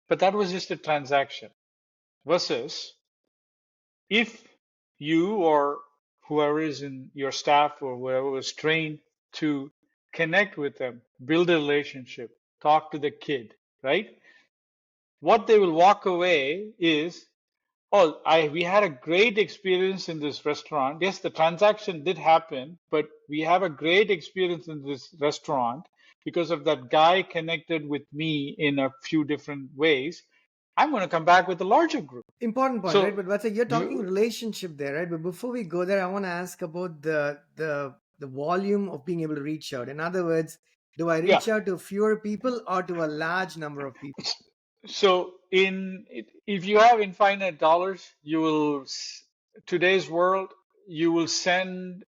But that was just a transaction. Versus if you or whoever is in your staff or whoever was trained to connect with them, build a relationship, talk to the kid, right? What they will walk away is, oh, we had a great experience in this restaurant. Yes, the transaction did happen, but we have a great experience in this restaurant because of that guy connected with me in a few different ways. I'm going to come back with a larger group. Important point, right? So But Vatsa, you're talking you, relationship there, right? But before we go there, I want to ask about the volume of being able to reach out. In other words, do I yeah. reach out to fewer people or to a large number of people? So if you have infinite dollars, you will today's world, you will send.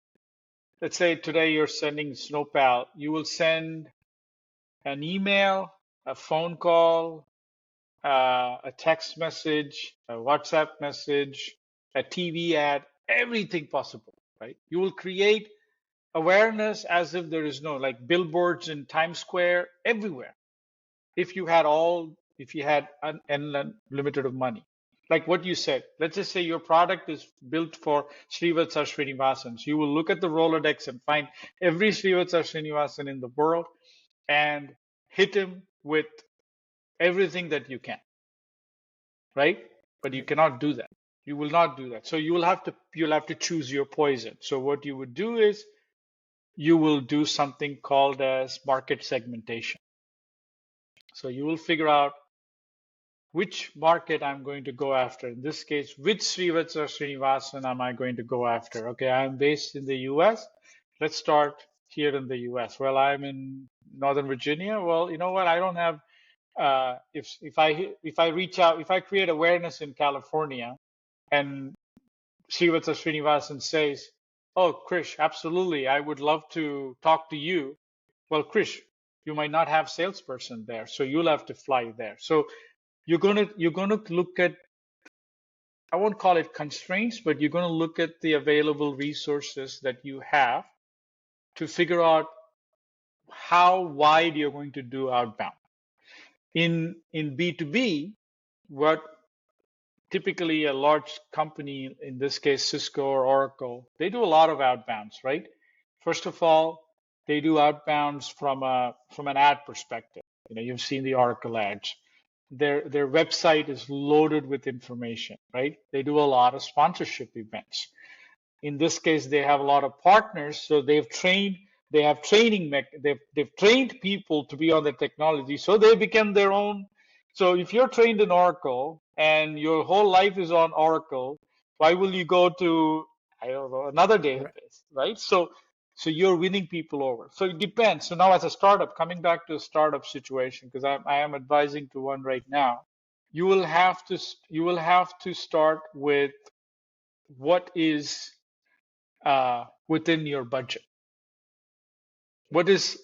Let's say today you're sending Snowpal. You will send an email, a phone call, a text message, a WhatsApp message, a TV ad, everything possible, right? You will create awareness as if there is no, like billboards in Times Square, everywhere. If you had unlimited of money, like what you said, let's just say your product is built for Srivatsa Srinivasan. So you will look at the Rolodex and find every Srivatsa Srinivasan in the world and hit him with everything that you can, right? But you Right. cannot do that. You will not do that. So you'll have to choose your poison. So what you would do is you will do something called as market segmentation. So you will figure out which market I'm going to go after. In this case, which Srivatsa Srinivasan am I going to go after? Okay, I'm based in the US. Let's start here in the US. Well, I'm in Northern Virginia. Well, you know what? I don't have if I reach out, if I create awareness in California and Srivatsa Srinivasan says, "Oh, Krish, absolutely, I would love to talk to you." Well, Krish, you might not have salesperson there, so you'll have to fly there. So you're gonna look at, I won't call it constraints, but you're gonna look at the available resources that you have to figure out how wide you're going to do outbound. In B2B, what typically a large company, in this case Cisco or Oracle, they do a lot of outbounds, right? First of all, they do outbounds from an ad perspective. You've seen the Oracle ads. Their website is loaded with information, right? They do a lot of sponsorship events. In this case, they have a lot of partners, so they have they've trained people to be on the technology, so they become their own. So if you're trained in Oracle and your whole life is on Oracle, why will you go to, I don't know, another Right. database, right? So you're winning people over. So it depends. So now as a startup, coming back to a startup situation, because I am advising to one right now, you will have to start with what is within your budget. What is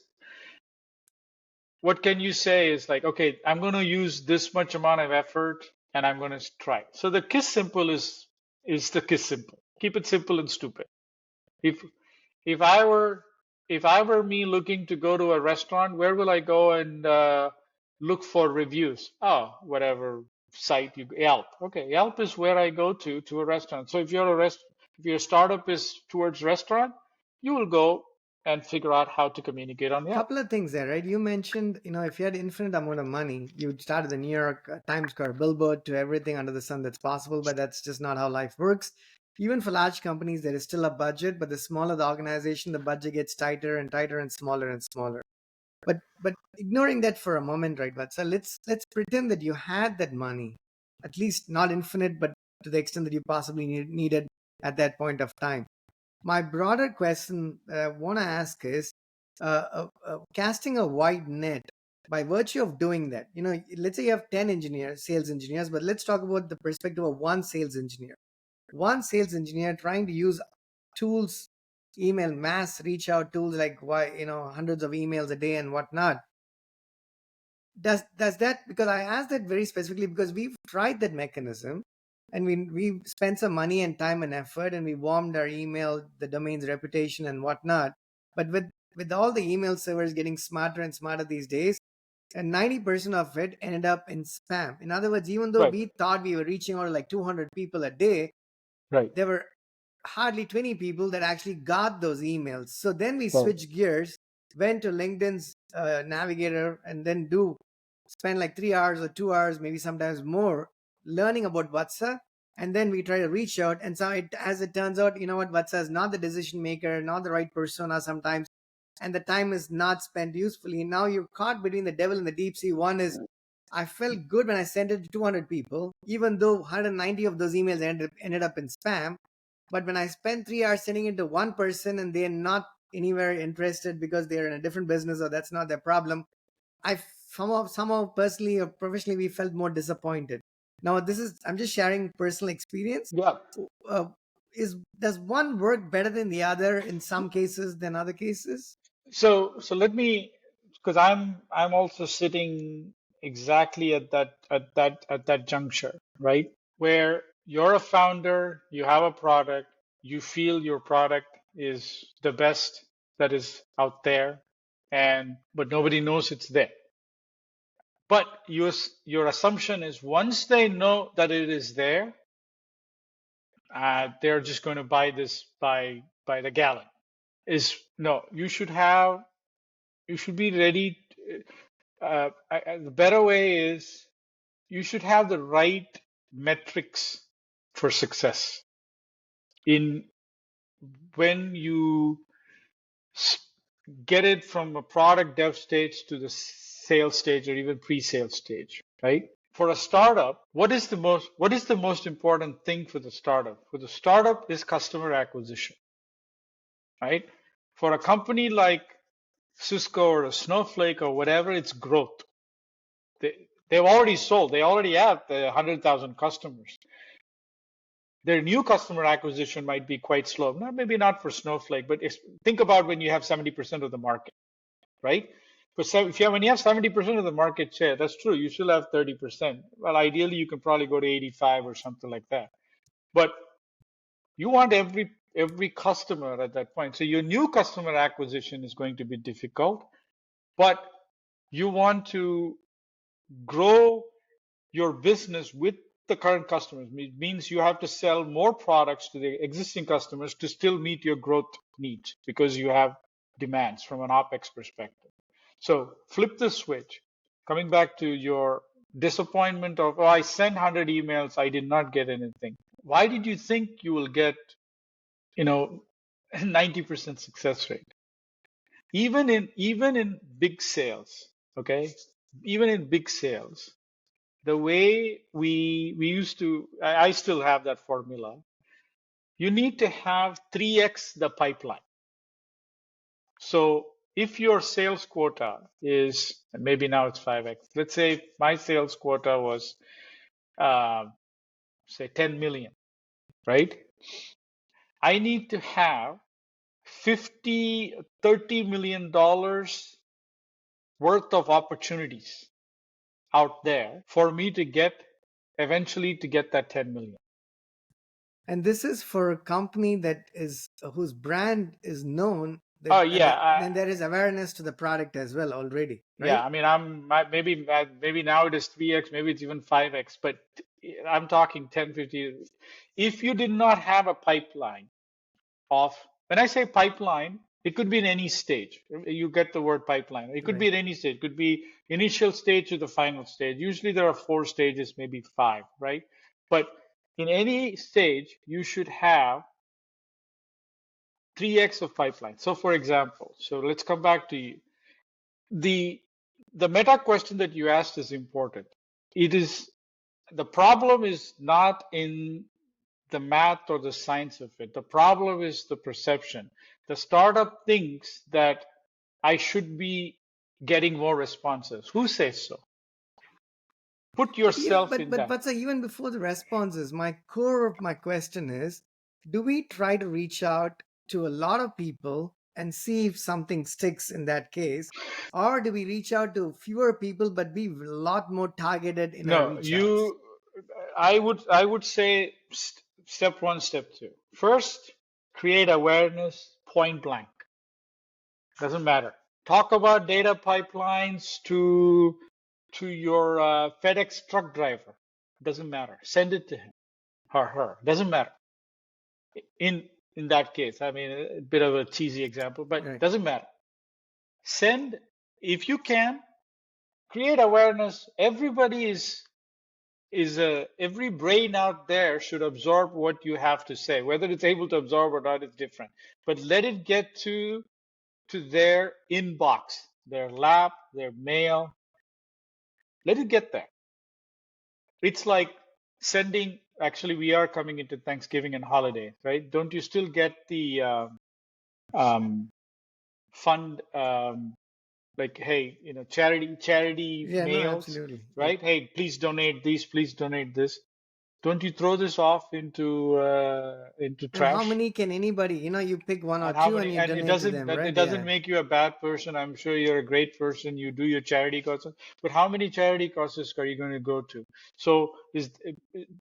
what can you say is like, okay, I'm going to use this much amount of effort and I'm going to try. So the kiss simple is the kiss simple. Keep it simple and stupid. If if I were if I were me looking to go to a restaurant, where will I go and look for reviews? Oh, whatever site you Yelp. Okay, Yelp is where I go to a restaurant. So if your startup is towards restaurant, you will go and figure out how to communicate on Yelp. Couple of things there, right? You mentioned, if you had infinite amount of money, you'd start at the New York Times Square billboard to everything under the sun that's possible, but that's just not how life works. Even for large companies, there is still a budget, but the smaller the organization, the budget gets tighter and tighter and smaller and smaller. But ignoring that for a moment, right, Vatsa, let's pretend that you had that money, at least not infinite, but to the extent that you possibly needed at that point of time. My broader question that I want to ask is, casting a wide net. By virtue of doing that, let's say you have 10 engineers, sales engineers, but let's talk about the perspective of one sales engineer. One sales engineer trying to use tools, email mass reach out tools, like hundreds of emails a day and whatnot. Does that, because I asked that very specifically because we've tried that mechanism, and we spent some money and time and effort, and we warmed our email, the domain's reputation and whatnot. But with all the email servers getting smarter and smarter these days, and 90% of it ended up in spam. In other words, even though Right, we thought we were reaching out to like 200 people a day, right, there were hardly 20 people that actually got those emails. So then we right. switched gears, went to LinkedIn's navigator, and then spend like 3 hours or 2 hours, maybe sometimes more, learning about Vatsa. And then we try to reach out. And so as it turns out, you know what, Vatsa is not the decision maker, not the right persona sometimes. And the time is not spent usefully. Now you're caught between the devil and the deep sea. One is, I felt good when I sent it to 200 people, even though 190 of those emails ended up in spam. But when I spend 3 hours sending it to one person and they're not anywhere interested because they're in a different business or that's not their problem, I somehow personally or professionally we felt more disappointed. Now I'm just sharing personal experience. Yeah. Uh, is Does one work better than the other in some cases than other cases? So let me, because I'm also sitting exactly at that juncture, right? Where you're a founder, you have a product, you feel your product is the best that is out there, and but nobody knows it's there. But your assumption is once they know that it is there, they're just going to buy this by the gallon. Is no, you should be ready. The better way is you should have the right metrics for success in when you get it from a product dev stage to the sales stage or even pre-sale stage, right? For a startup, what is the most important thing for the startup? For the startup is customer acquisition, right? For a company like Cisco or a Snowflake or whatever, it's growth. They've already sold. They already have the 100,000 customers. Their new customer acquisition might be quite slow. Maybe not for Snowflake, but think about when you have 70% of the market, right? When you have 70% of the market share, that's true. You still have 30%. Well, ideally, you can probably go to 85 or something like that. But you want every customer at that point. So your new customer acquisition is going to be difficult, but you want to grow your business with the current customers. It means you have to sell more products to the existing customers to still meet your growth needs because you have demands from an OpEx perspective. So flip the switch. Coming back to your disappointment of, oh, I sent 100 emails, I did not get anything. Why did you think you will get, 90% success rate? Even in big sales, okay? Even in big sales, the way we used to, I still have that formula. You need to have 3x the pipeline. So if your sales quota is, and maybe now it's 5x, let's say my sales quota was, say 10 million, right? I need to have 30 million dollars worth of opportunities out there for me to eventually get that 10 million. And this is for a company that is whose brand is known, Oh that yeah, then there is awareness to the product as well already, yeah. right? I mean, maybe now it is 3x, maybe it's even 5x, but I'm talking 10, 50. If you did not have a pipeline of, when I say pipeline, it could be in any stage. You get the word pipeline. It could be Right. at any stage. It could be initial stage to the final stage. Usually there are 4 stages, maybe 5, right? But In any stage, you should have 3x of pipeline. So for example, so let's come back to you. The the meta question that you asked is important. It is the problem is not in the math or the science of it. The problem is the perception. The startup thinks that I should be getting more responses. Who says so? Put Yeah, yourself but in that. sir, even before the responses, my core of my question is: do we try to reach out to a lot of people and see if something sticks in that case, or do we reach out to fewer people but be a lot more targeted in our No, reach outs? you. I would say step one, step two. First, create awareness point blank. Doesn't matter. Talk about data pipelines to your FedEx truck driver. Doesn't matter. Send it to him or her. Doesn't matter. In that case, I mean, a bit of a cheesy example, but Right. doesn't matter. Send if you can. Create awareness. Everybody is every brain out there should absorb what you have to say. Whether it's able to absorb or not is different. But let it get to their inbox, their lap, their mail. Let it get there. It's like sending. Actually, we are coming into Thanksgiving and holiday, right? Don't you still get the um, fund, like, hey, charity Yeah, no, mails, absolutely. Yeah. right? Hey, please donate this, please donate this. Don't you throw this off into And how trash? many can anybody, you pick one or And how two and many? you And it donate to doesn't them, that it right? doesn't Yeah. make you a bad person. I'm sure you're a great person. You do your charity causes, but how many charity causes are you going to go to? So is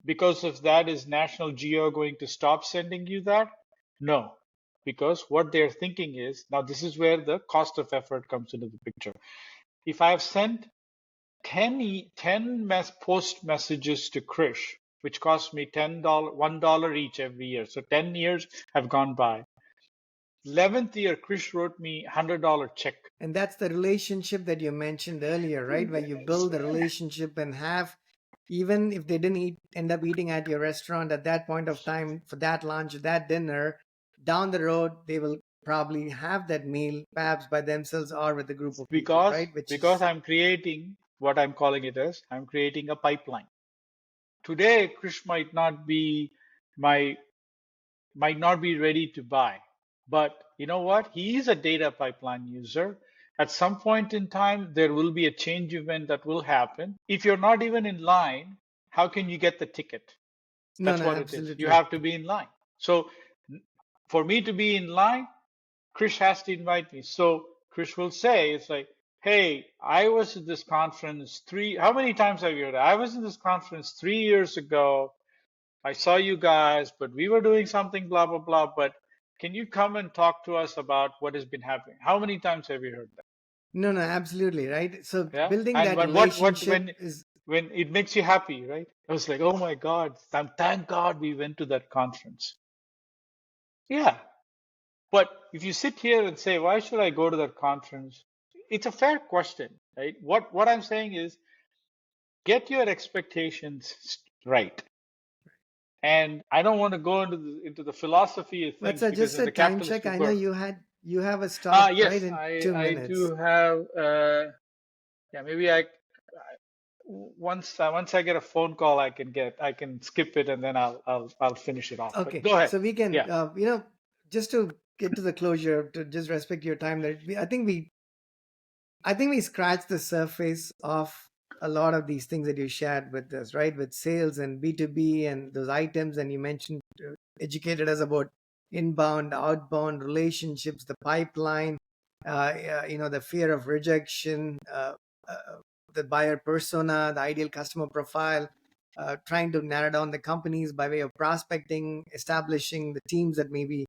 because of that, is National Geo going to stop sending you that? No, because what they're thinking is now this is where the cost of effort comes into the picture. If I've sent 10 post messages to Krish, which cost me $1 each every year, so 10 years have gone by. 11th year, Krish wrote me $100 check. And that's the relationship that you mentioned earlier, right? Where you build the relationship and have, even if they didn't end up eating at your restaurant at that point of time for that lunch, that dinner, down the road, they will probably have that meal, perhaps by themselves or with a group of people, because right? Which because is, I'm creating what I'm calling it as I'm creating a pipeline. Today, Krish my might not be ready to buy, but you know what? He is a data pipeline user. At some point in time, there will be a change event that will happen. If you're not even in line, how can you get the ticket? no, That's no, what it is. You absolutely. have to be in line. So for me to be in line, Krish has to invite me. So Krish will say, it's like, hey, I was at this conference how many times have you heard? I was in this conference 3 years ago. I saw you guys, but we were doing something, blah, blah, blah. But can you come and talk to us about what has been happening? How many times have you heard that? No, no, absolutely, right? So Yeah. building And that what relationship is, when it makes you happy, right? I was like, oh my God, thank God we went to that conference. Yeah. But if you sit here and say, why should I go to that conference? It's a fair question, right? What I'm saying is get your expectations right. And I don't want to go into the philosophy of things but because just in a the time capitalist check. I know world, you have a stop right yes, in I 2 minutes. do have yeah, maybe once I get a phone call I can skip it and then I'll finish it off. But Okay, go ahead. so we can, Yeah. just to get to the closure, to just respect your time. I think we scratched the surface of a lot of these things that you shared with us, right? With sales and B2B and those items, and you mentioned, educated us about inbound, outbound relationships, the pipeline, the fear of rejection, the buyer persona, the ideal customer profile, trying to narrow down the companies by way of prospecting, establishing the teams that may be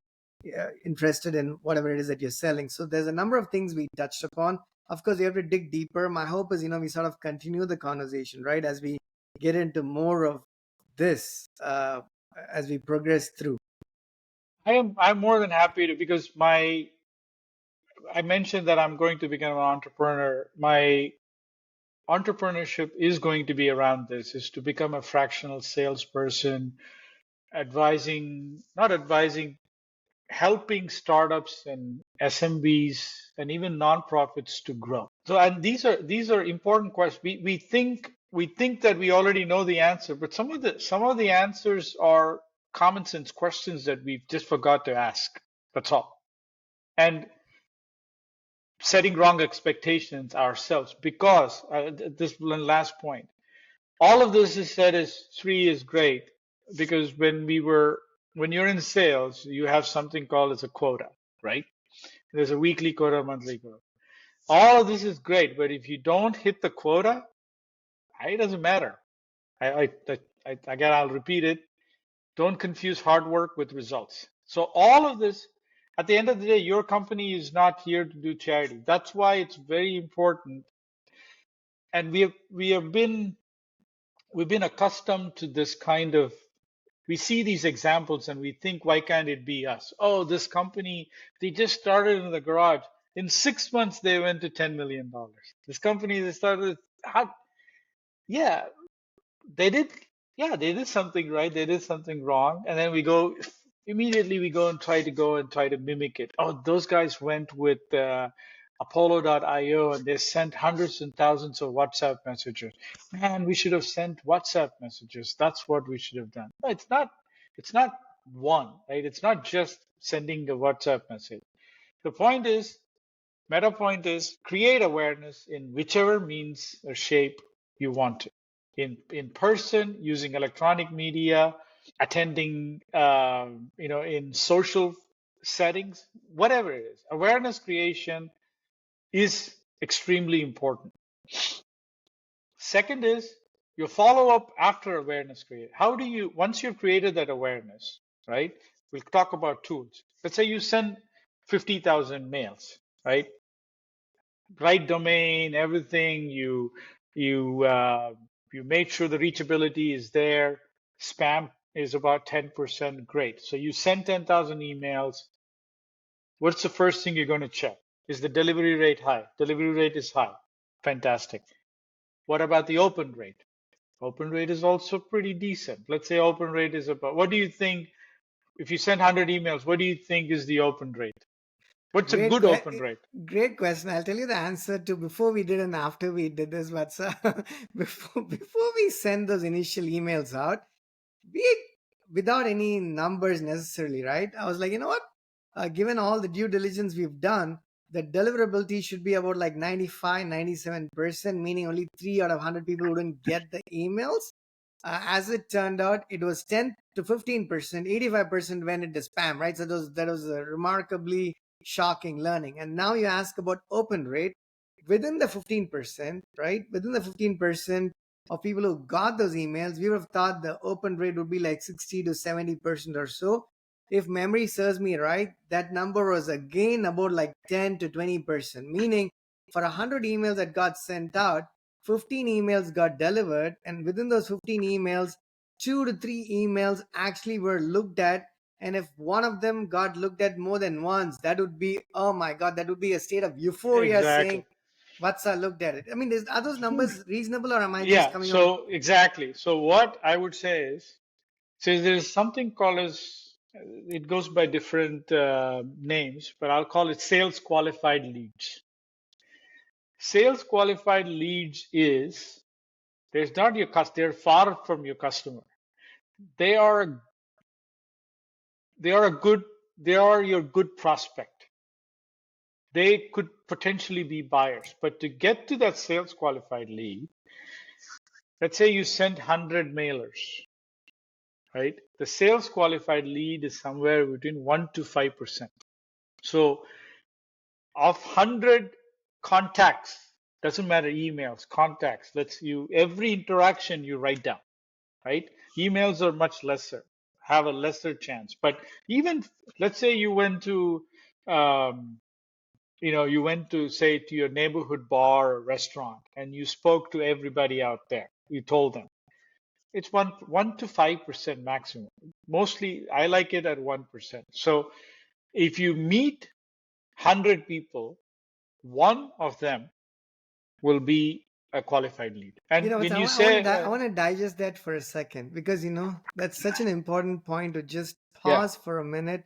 interested in whatever it is that you're selling. So there's a number of things we touched upon. Of course, you have to dig deeper. My hope is, we sort of continue the conversation, right, as we get into more of this, as we progress through. I'm more than happy to because I mentioned that I'm going to become an entrepreneur. My entrepreneurship is going to be around this, is to become a fractional salesperson, not advising, helping startups and SMBs and even nonprofits to grow. So, and these are important questions. We think that we already know the answer, but some of the answers are common sense questions that we just forgot to ask. That's all. And setting wrong expectations ourselves, because this one last point, all of this is said as Sri is great, because when you're in sales, you have something called as a quota, right? There's a weekly quota, monthly quota. All of this is great, but if you don't hit the quota, it doesn't matter. Again, I'll repeat it. Don't confuse hard work with results. So all of this, at the end of the day, your company is not here to do charity. That's why it's very important. And we've been accustomed to this kind of, we see these examples and we think, why can't it be us? Oh, this company, they just started in the garage. In 6 months, they went to $10 million. This company, they started, yeah, they did, they did something right, they did something wrong, and then immediately we go and try to mimic it. Oh, those guys went with Apollo.io and they sent hundreds and thousands of WhatsApp messages. Man, we should have sent WhatsApp messages. That's what we should have done. No, it's not one, right? It's not just sending a WhatsApp message. The point is, meta point is, create awareness in whichever means or shape you want to. In person, using electronic media, attending, in social settings, whatever it is. Awareness creation is extremely important. Second is your follow up after awareness creation. Once you've created that awareness, right? We'll talk about tools. Let's say you send 50,000 mails, right? Right domain, everything. You made sure the reachability is there. Spam is about 10%. Great. So you send 10,000 emails. What's the first thing you're going to check? Is the delivery rate high? Delivery rate is high. Fantastic. What about the open rate? Open rate is also pretty decent. Let's say open rate is about, what do you think, if you send 100 emails, what do you think is the open rate? What's a Great, good open rate? great question. I'll tell you the answer to before we did and after we did this. But before we send those initial emails out, we without any numbers necessarily, right? I was like, you know what? Given all the due diligence we've done, the deliverability should be about like 95, 97%, meaning only 3 out of 100 people wouldn't get the emails. As it turned out, it was 10 to 15%, 85% went into spam, right? So that was a remarkably shocking learning. And now you ask about open rate within the 15%, right? Within the 15% of people who got those emails, we would have thought the open rate would be like 60 to 70% or so. If memory serves me right, that number was again about like 10 to 20%, meaning for 100 emails that got sent out, 15 emails got delivered, and within those 15 emails, 2 to 3 emails actually were looked at. And if one of them got looked at more than once, that would be, oh my God, that would be a state of euphoria saying, Exactly. Vatsa looked at it. I mean, are those numbers reasonable, or am I just Yeah, coming up? so exactly. So what I would say is, so there's something called as, it goes by different names, but I'll call it sales qualified leads. Sales qualified leads is, there's not your customer, they're far from your customer. They are your good prospect. They could potentially be buyers, but to get to that sales qualified lead, let's say you sent 100 mailers, right? The sales qualified lead is somewhere between 1 to 5%. So of 100 contacts, doesn't matter, emails, contacts, every interaction you write down, right? Emails are much lesser, have a lesser chance. But even, let's say you went to, say, to your neighborhood bar or restaurant, and you spoke to everybody out there. You told them. It's 1 to 5% maximum. Mostly, I like it at 1%. So if you meet 100 people, one of them will be a qualified lead. And What, when you I say, want to digest that for a second, because that's such an important point to just yeah, pause for a minute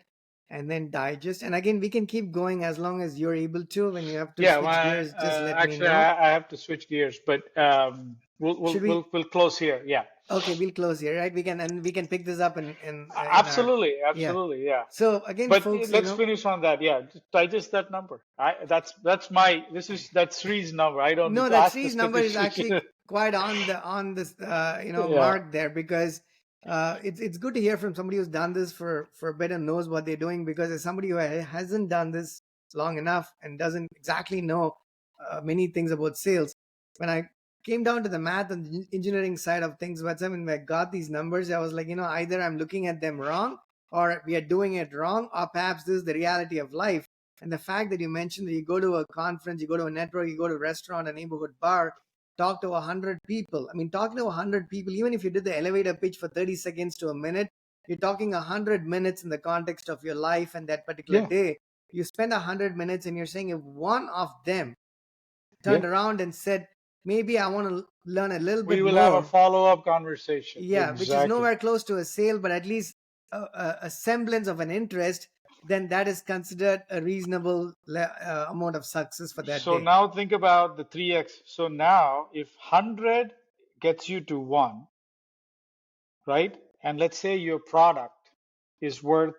and then digest. And again, we can keep going as long as you're able to. When you have to yeah, switch gears, just let me actually, know. I have to switch gears, but Should we? we'll close here. Yeah, Okay, we'll close here, right? We can pick this up in our, absolutely, yeah. absolutely, yeah. So again, But folks, let's finish on that. Yeah, just digest that number. That's my that's Sri's number. I don't need no, to that ask the Sri's number is statistician. actually quite on this Yeah, mark there, because it's good to hear from somebody who's done this for a bit and knows what they're doing, because as somebody who hasn't done this long enough and doesn't exactly know many things about sales, when I came down to the math and the engineering side of things, when I got these numbers, I was like, either I'm looking at them wrong, or we are doing it wrong, or perhaps this is the reality of life. And the fact that you mentioned that you go to a conference, you go to a network, you go to a restaurant, a neighborhood bar, talk to 100 people. I mean, talking to 100 people, even if you did the elevator pitch for 30 seconds to a minute, you're talking 100 minutes in the context of your life and that particular yeah, day. You spend 100 minutes and you're saying if one of them yeah. turned around and said, maybe I want to learn a little We bit will have a more, follow-up conversation. yeah, which is Exactly. nowhere close to a sale, but at least a semblance of an interest, then that is considered a reasonable amount of success for that So day. now think about the 3x. So now if 100 gets you to 1, right? And let's say your product is worth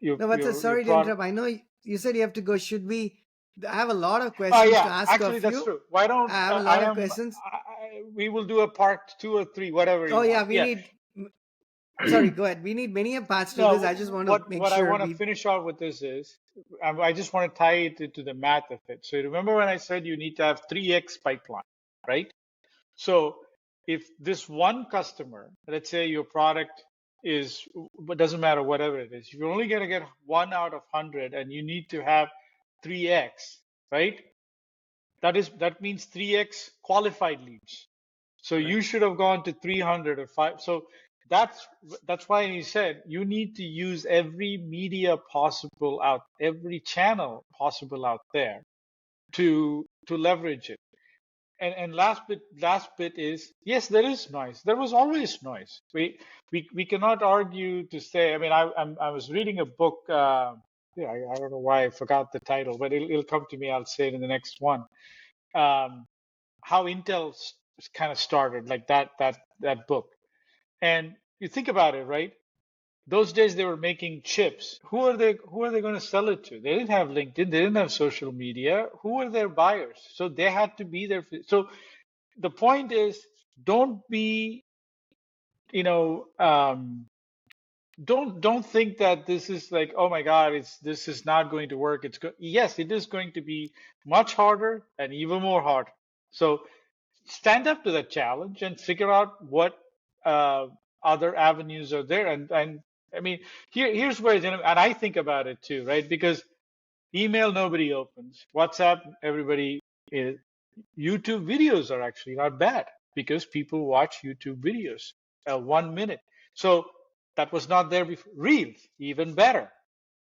No, but your sorry to product. interrupt. I know you said you have to go. Should we? I have a lot of Oh questions to yeah, ask actually of that's you. true. Why don't I have a I lot of am questions. we will do a part 2 or 3, whatever Oh you yeah, want. we Yeah. need. Sorry, go ahead. We need many parts to this. I just No, want to make what I sure want to we. finish off with this is I just want to tie it to the math of it. So remember when I said you need to have 3x pipeline, right? So if this one customer, let's say your product is, but doesn't matter whatever it is, if you're only going to get 1 out of 100 and you need to have 3x, right? That means 3x qualified leads. So Right. you should have gone to 300 or 5. So that's that's why he said you need to use every media possible out, every channel possible out there to leverage it. And last bit is, yes, there is noise. There was always noise. We cannot argue to say. I mean, I was reading a book. Yeah, I don't know why I forgot the title, but it'll come to me. I'll say it in the next one. Um, how Intel kind of started, like that book. And you think about it, right? Those days they were making chips. Who are they going to sell it to? They didn't have LinkedIn, they didn't have social media. Who were their buyers? So they had to be there. So the point is, don't be, you know, don't think that this is like, oh my God, this is not going to work. Yes, it is going to be much harder and even more hard. So stand up to that challenge and figure out what uh, other avenues are there. And I mean, here's where, and I think about it too, right? Because email nobody opens, WhatsApp everybody is. YouTube videos are actually not bad because people watch YouTube videos, 1 minute. So that was not there before. Reels, even better.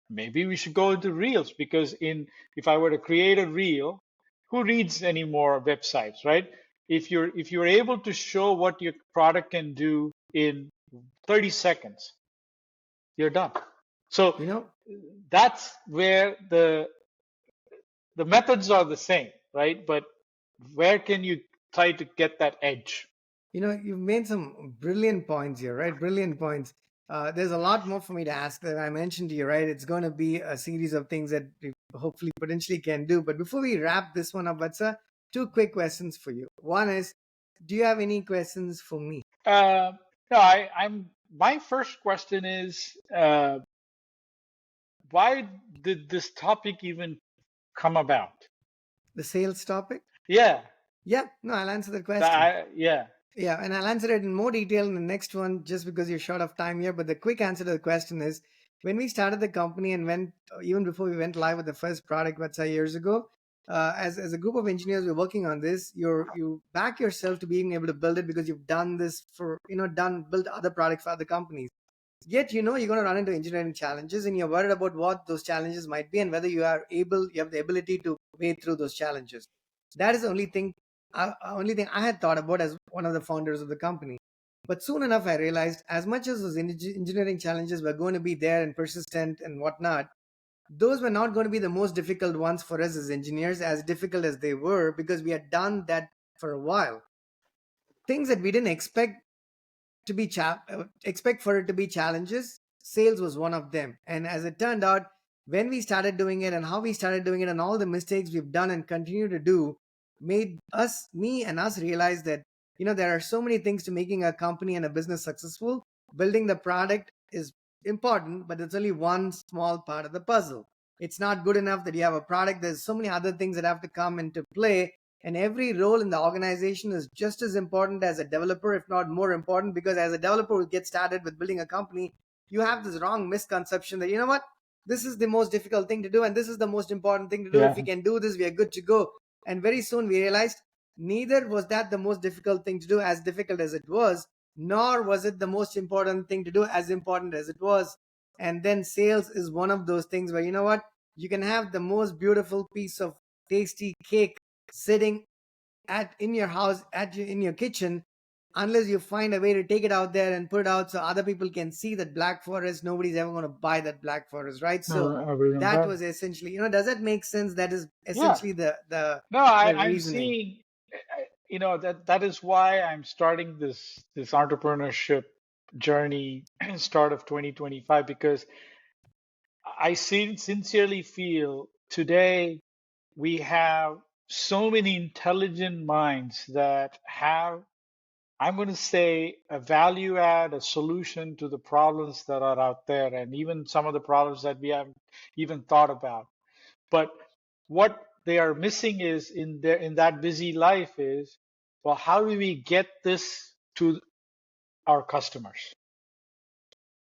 Maybe we should go into Reels because if I were to create a Reel, who reads any more websites, right? If you're able to show what your product can do in 30 seconds, you're done. So You know, that's where the methods are the same, right? But where can you try to get that edge? you've made some brilliant points here, right? Brilliant points. There's a lot more for me to ask that I mentioned to you, right? It's going to be a series of things that we hopefully potentially can do. But before we wrap this one up, Vatsa, two quick questions for you. One is, do you have any questions for me? Uh, no, I'm. My first question is, why did this topic even come about? The sales topic? Yeah, Yeah, no, I'll answer that question. yeah, Yeah, and I'll answer it in more detail in the next one just because you're short of time here. But the quick answer to the question is when we started the company and went, even before we went live with the first product, let's say years ago, as a group of engineers, we're working on this. You back yourself to being able to build it because you've done this for, built other products for other companies. Yet, you're going to run into engineering challenges and you're worried about what those challenges might be and whether you have the ability to wade through those challenges. That is the only thing only thing I had thought about as one of the founders of the company. But soon enough, I realized as much as those engineering challenges were going to be there and persistent and whatnot, those were not going to be the most difficult ones for us as engineers, as difficult as they were, because we had done that for a while. Things that we didn't expect for it to be challenges, sales was one of them. And as it turned out, when we started doing it and how we started doing it and all the mistakes we've done and continue to do, made me and us realize that, there are so many things to making a company and a business successful. Building the product is important, but it's only one small part of the puzzle. It's not good enough that you have a product. There's so many other things that have to come into play, and every role in the organization is just as important as a developer, if not more important, because as a developer who gets started with building a company, you have this wrong misconception that, what, this is the most difficult thing to do and this is the most important thing to do. If Yeah. we can do this, we are good to go. And very soon we realized neither was that the most difficult thing to do, as difficult as it was, nor was it the most important thing to do, as important as it was. And then sales is one of those things where, what, you can have the most beautiful piece of tasty cake sitting in your house, in your kitchen, unless you find a way to take it out there and put it out so other people can see that Black Forest. Nobody's ever going to buy that Black Forest, right? So No, agree on that that. was essentially, does that make sense? That is Yeah. essentially No, the I'm reasoning. seeing, that is why I'm starting this entrepreneurship journey start of 2025, because sincerely feel today we have so many intelligent minds that have, I'm going to say, a value add, a solution to the problems that are out there, and even some of the problems that we haven't even thought about. But what they are missing is in that busy life is, well, how do we get this to our customers,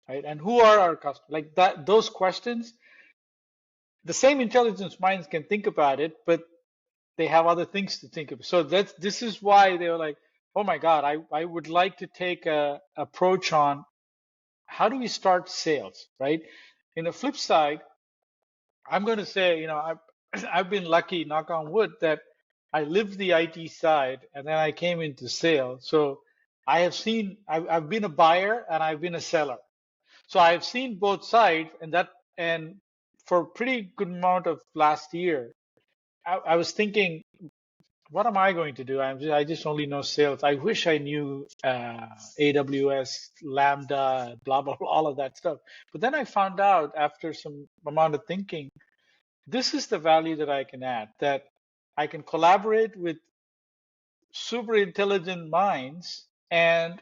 right? And who are our customers? Like that, those questions, the same intelligence minds can think about it, but they have other things to think of. So this is why they were like, oh my God, I would like to take a approach on how do we start sales, right? In the flip side, I'm going to say, I've been lucky, knock on wood, that I lived the IT side and then I came into sales. So I've been a buyer and I've been a seller. So I've seen both sides, and for a pretty good amount of last year, I was thinking, what am I going to do? I just only know sales. I wish I knew AWS, Lambda, blah, blah, blah, all of that stuff. But then I found out after some amount of thinking, this is the value that I can add, that I can collaborate with super intelligent minds and,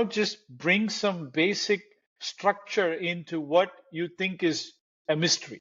just bring some basic structure into what you think is a mystery.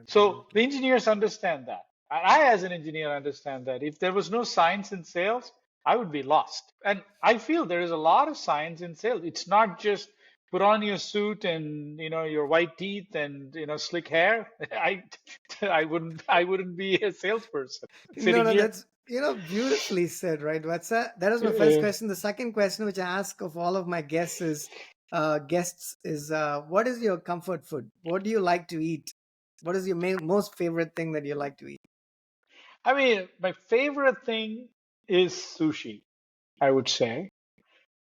So the Absolutely. engineers understand that. And I, as an engineer, understand that. If there was no science in sales, I would be lost. And I feel there is a lot of science in sales. It's not just put on your suit and your white teeth and slick hair. I wouldn't be a salesperson No, sitting no, here. that's, beautifully said, right? That is my first Uh, question. The second question, which I ask of all of my guests is, what is your comfort food? What do you like to eat? What is your most favorite thing that you like to eat? I mean, my favorite thing is sushi, I would say.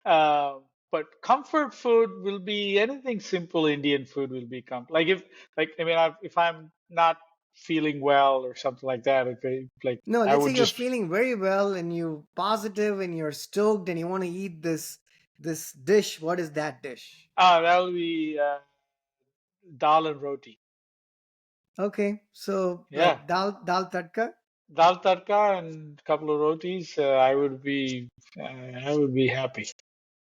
Uh, but comfort food will be anything simple. Indian food will be like if I'm not feeling well or something like that, okay, like No, I let's say would you're just feeling very well and you positive and you're stoked and you want to eat this dish. What is that dish? that will be dal and roti. Okay, so Yeah, like dal tadka. dal tadka and a couple of rotis. I would be happy.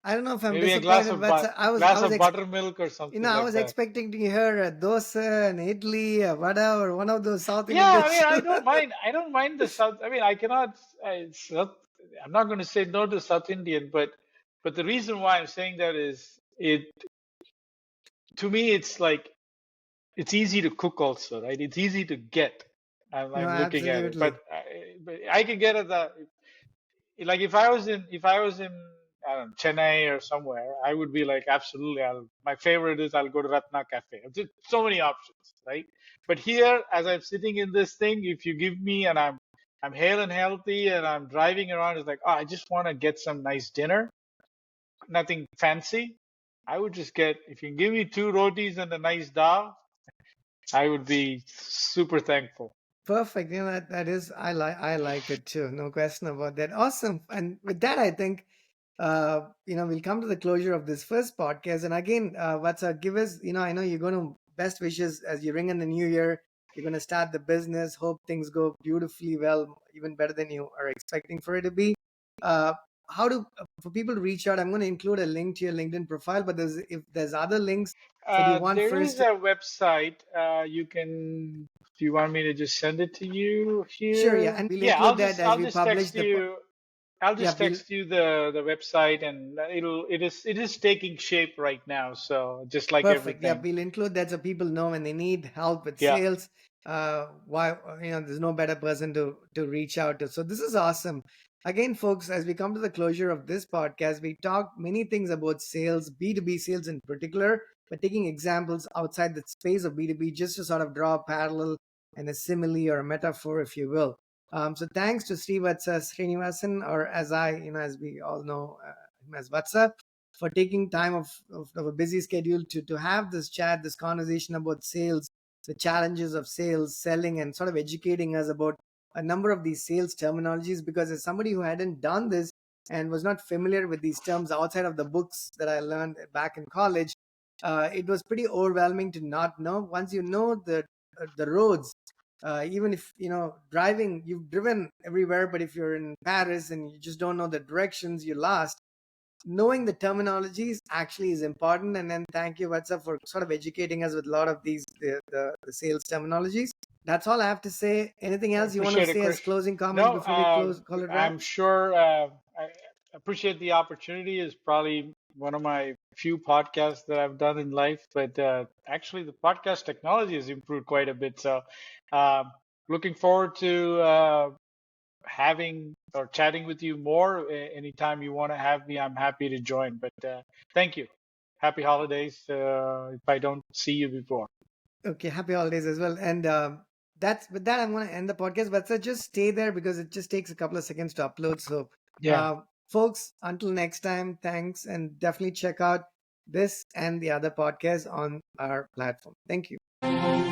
I don't know if I'm Maybe a glass disappointed, of but I was buttermilk or something I like was that. expecting to hear a dosa and idli, a vada, or one of those South Indian Yeah, I mean, dishes. I don't mind. I don't mind the South. I mean, I cannot. It's not, I'm not going to say no to South Indian, but the reason why I'm saying that is it to me it's like it's easy to cook also, right? It's easy to get. No, I'm looking at it, but absolutely. I can get at the like if I was in I don't know, Chennai or somewhere, I would be like absolutely. My favorite is I'll go to Ratna Cafe. Just so many options, right? But here, as I'm sitting in this thing, if you give me and I'm hale and healthy and I'm driving around. It's like, oh, I just want to get some nice dinner, nothing fancy. I would just get, if you can give me two rotis and a nice dal, I would be super thankful. Perfect. That is I like it too. No question about that. Awesome. And with that, I think we'll come to the closure of this first podcast. And again, Vatsa, give us, I know you're going to best wishes as you ring in the new year. You're going to start the business. Hope things go beautifully well, even better than you are expecting for it to be. Uh, how do for people to reach out? I'm going to include a link to your LinkedIn profile, but if there's other links that you want There is first, a website. You can, do you want me to just send it to you sure, yeah, here? and we'll Yeah, include that as I'll we just publish text the. you. I'll Yeah, just we'll text you the website, and it is taking shape right now. So just like perfect. Yeah, everything. we'll include that so people know when they need help with Yeah. sales. Why there's no better person to reach out to. So this is awesome. Again, folks, as we come to the closure of this podcast, we talked many things about sales, B2B sales in particular, but taking examples outside the space of B2B just to sort of draw a parallel and a simile or a metaphor, if you will. So thanks to Srivatsa Srinivasan, or as as we all know him as Vatsa, for taking time of a busy schedule to have this chat, this conversation about sales, the challenges of sales, selling, and sort of educating us about a number of these sales terminologies. Because as somebody who hadn't done this and was not familiar with these terms outside of the books that I learned back in college, it was pretty overwhelming to not know. Once you know the roads, even if driving, you've driven everywhere, but if you're in Paris and you just don't know the directions, you're lost. Knowing the terminologies actually is important. And then thank you, Vatsa, for sort of educating us with a lot of these the sales terminologies. That's all I have to say. Anything I else you want to appreciate it, say as Krish. closing comments No, before we call it wrap? I'm sure I appreciate the opportunity. Is probably one of my few podcasts that I've done in life, but actually the podcast technology has improved quite a bit. So um, looking forward to having or chatting with you more. Anytime you want to have me, I'm happy to join. But thank you. Happy holidays if I don't see you before. Okay, happy holidays as well. And that's with that, I'm going to end the podcast. But sir, just stay there because it just takes a couple of seconds to upload. So, Yeah. folks, until next time, thanks, and definitely check out this and the other podcasts on our platform. Thank you.